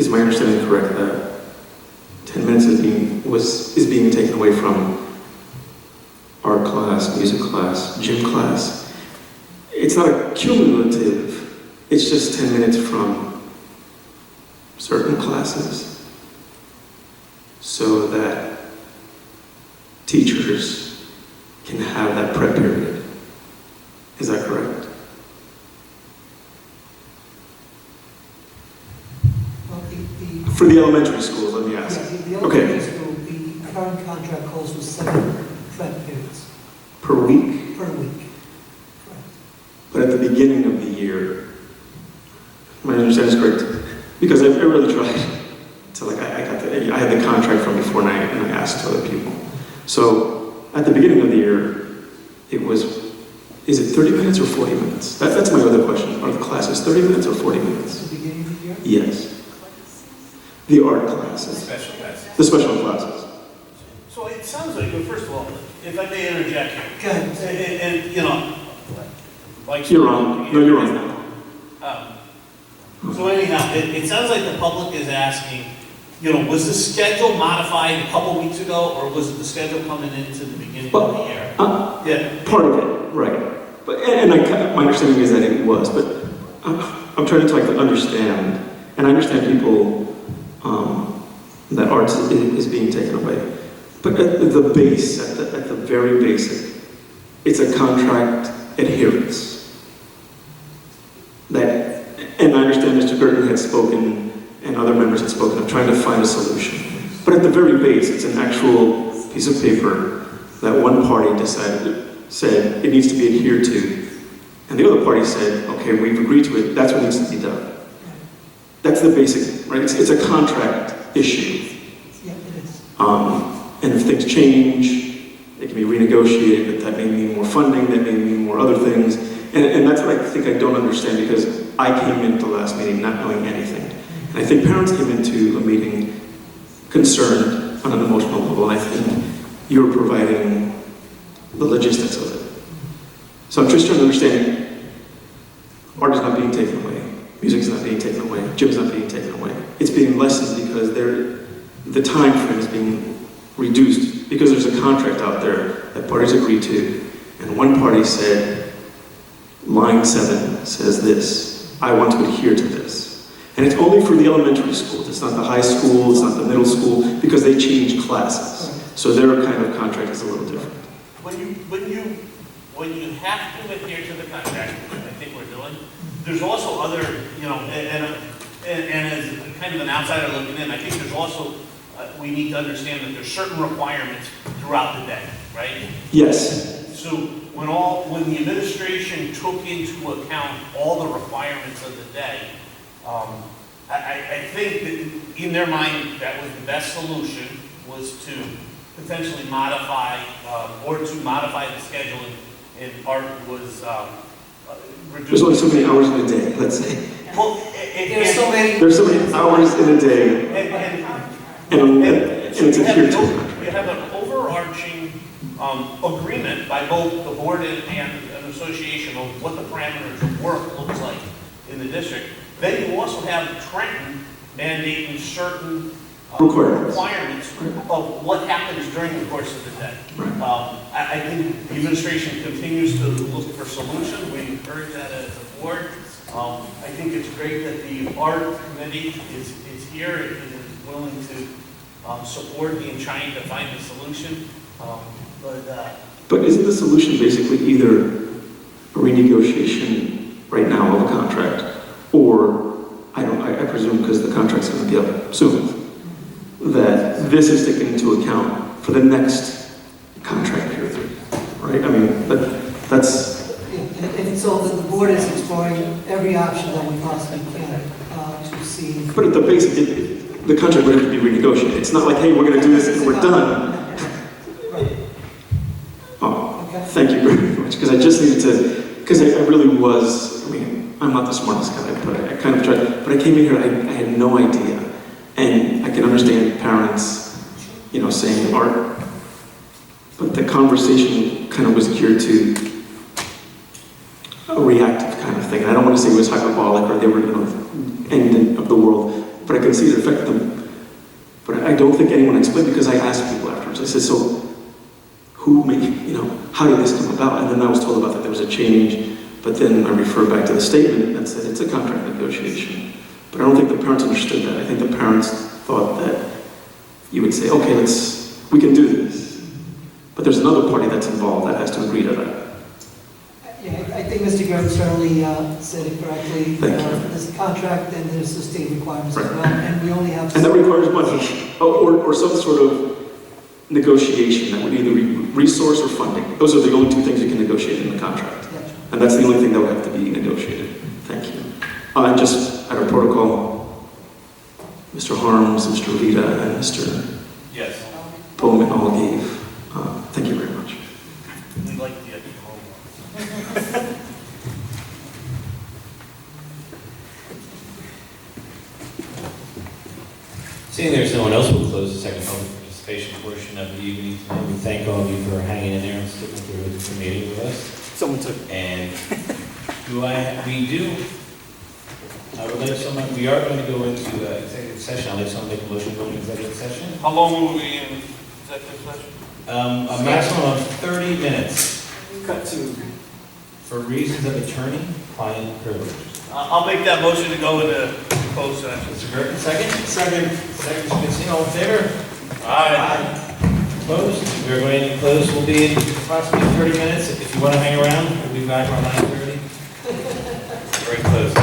[SPEAKER 18] my understanding correct that 10 minutes is being taken away from art class, music class, gym class? It's not a cumulative, it's just 10 minutes from certain classes so that teachers can have that prep period. Is that correct? For the elementary schools, let me ask.
[SPEAKER 7] Yeah, the
[SPEAKER 18] Okay.
[SPEAKER 7] elementary school, the current contract calls for 7 prep periods
[SPEAKER 18] Per week?
[SPEAKER 7] per week.
[SPEAKER 18] But at the beginning of the year, my understanding is correct, because I really tried to, like, I had the contract from before and I asked other people. So at the beginning of the year, it was, is it 30 minutes or 40 minutes? That's my other question. Are the classes 30 minutes or 40 minutes?
[SPEAKER 7] At the beginning of the year?
[SPEAKER 18] Yes. The art classes.
[SPEAKER 9] Special classes.
[SPEAKER 18] The special classes.
[SPEAKER 9] So it sounds like, well, first of all, if I may interject here.
[SPEAKER 7] Go ahead.
[SPEAKER 9] And you know, like.
[SPEAKER 18] You're wrong. No, you're wrong.
[SPEAKER 9] So anyhow, it sounds like the public is asking, you know, was the schedule modified a couple weeks ago, or was it the schedule coming into the beginning of the year? Yeah.
[SPEAKER 18] Part of it, right. But, my understanding is that it was, but I'm trying to, like, understand, and I understand people, that arts is being taken away. But at the base, at the very basic, it's a contract adherence. And I understand Mr. Burton had spoken, and other members had spoken, of trying to find a solution. But at the very base, it's an actual piece of paper that one party said it needs to be adhered to, and the other party said, okay, we've agreed to it, that's what needs to be done. That's the basic, right? It's a contract issue.
[SPEAKER 7] Yeah, it is.
[SPEAKER 18] And if things change, it can be renegotiated, but that may mean more funding, that may mean more other things. And that's what I think I don't understand, because I came into the last meeting not knowing anything. And I think parents came into a meeting concerned on an emotional level, and I think you're providing the logistics of it. So I'm just trying to understand, art is not being taken away, music is not being taken away, gym is not being taken away. It's being lessened because the time frame is being reduced because there's a contract out there that parties agreed to, and one party said, line 7 says this, I want to adhere to this. And it's only for the elementary schools, it's not the high school, it's not the middle school, because they change classes. So their kind of contract is a little different.
[SPEAKER 9] When you have to adhere to the contract, which I think we're doing, there's also other, you know, and as kind of an outsider looking in, I think there's also, we need to understand that there's certain requirements throughout the day, right?
[SPEAKER 18] Yes.
[SPEAKER 9] So when the administration took into account all the requirements of the day, I think that in their mind, that was the best solution, was to potentially modify, or to modify the schedule, and art was
[SPEAKER 18] There's only so many hours in a day, let's say.
[SPEAKER 9] Well,
[SPEAKER 7] There's so many.
[SPEAKER 18] There's so many hours in a day, and it's adhered to.
[SPEAKER 9] You have an overarching agreement by both the board and an association of what the parameters of work looks like in the district. Then you also have Trenton mandating certain requirements of what happens during the course of the day. I think the administration continues to look for solutions. We encourage that as a board. I think it's great that the art committee is here and is willing to support me in trying to find a solution.
[SPEAKER 18] But isn't the solution basically either a renegotiation right now of a contract, or I presume because the contract's going to be up soon, that this is taken into account for the next contract period, right? I mean, that's.
[SPEAKER 7] And so the board is exploring every option that we possibly can to see.
[SPEAKER 18] But at the basic, the contract would have to be renegotiated. It's not like, hey, we're going to do this and we're done. Oh, thank you very much, because I just needed to, because I really was, I mean, I'm not the smartest guy, but I kind of tried, but I came in here, I had no idea. And I can understand parents, saying art, but the conversation kind of was geared to a reactive kind of thing. And I don't want to say it was hyperbolic or they were, end of the world, but I could see it affected them. But I don't think anyone explained, because I asked people afterwards. I said, so who made, how did this come about? And then I was told about that there was a change, but then I referred back to the statement that said it's a contract negotiation. But I don't think the parents understood that. I think the parents thought that you would say, okay, we can do this. But there's another party that's involved that has to agree to that.
[SPEAKER 7] Yeah, I think Mr. Gordon certainly said it correctly.
[SPEAKER 18] Thank you.
[SPEAKER 7] There's a contract and there's the state requirements as well, and we only have.
[SPEAKER 18] And that requires money, or some sort of negotiation that would either be resource or funding. Those are the only two things you can negotiate in the contract. And that's the only thing that would have to be negotiated. Thank you. And just out of protocol, Mr. Harms, Mr. Lita, and Mr.
[SPEAKER 9] Yes.
[SPEAKER 18] Bowman all gave. Thank you very much.
[SPEAKER 9] We like the extra homework.
[SPEAKER 1] Seeing there's no one else, we'll close the second public participation portion of the evening tonight. We thank all of you for hanging in there and sticking through the meeting with us.
[SPEAKER 15] Someone took.
[SPEAKER 1] And I would like someone, we are going to go into executive session. I'd like someone to make a motion to go into executive session.
[SPEAKER 9] How long will we be in executive session?
[SPEAKER 1] A maximum of 30 minutes.
[SPEAKER 15] Cut to.
[SPEAKER 1] For reasons of attorney-client privilege.
[SPEAKER 9] I'll make that motion to go into closed session.
[SPEAKER 1] Mr. Gerken, second?
[SPEAKER 15] Second.
[SPEAKER 1] Second, Mr. Vincent, all in favor?
[SPEAKER 9] Aye.
[SPEAKER 1] Opposed? We're going to close. We'll be in approximately 30 minutes. If you want to hang around, we'll be back around 9:30. Very close.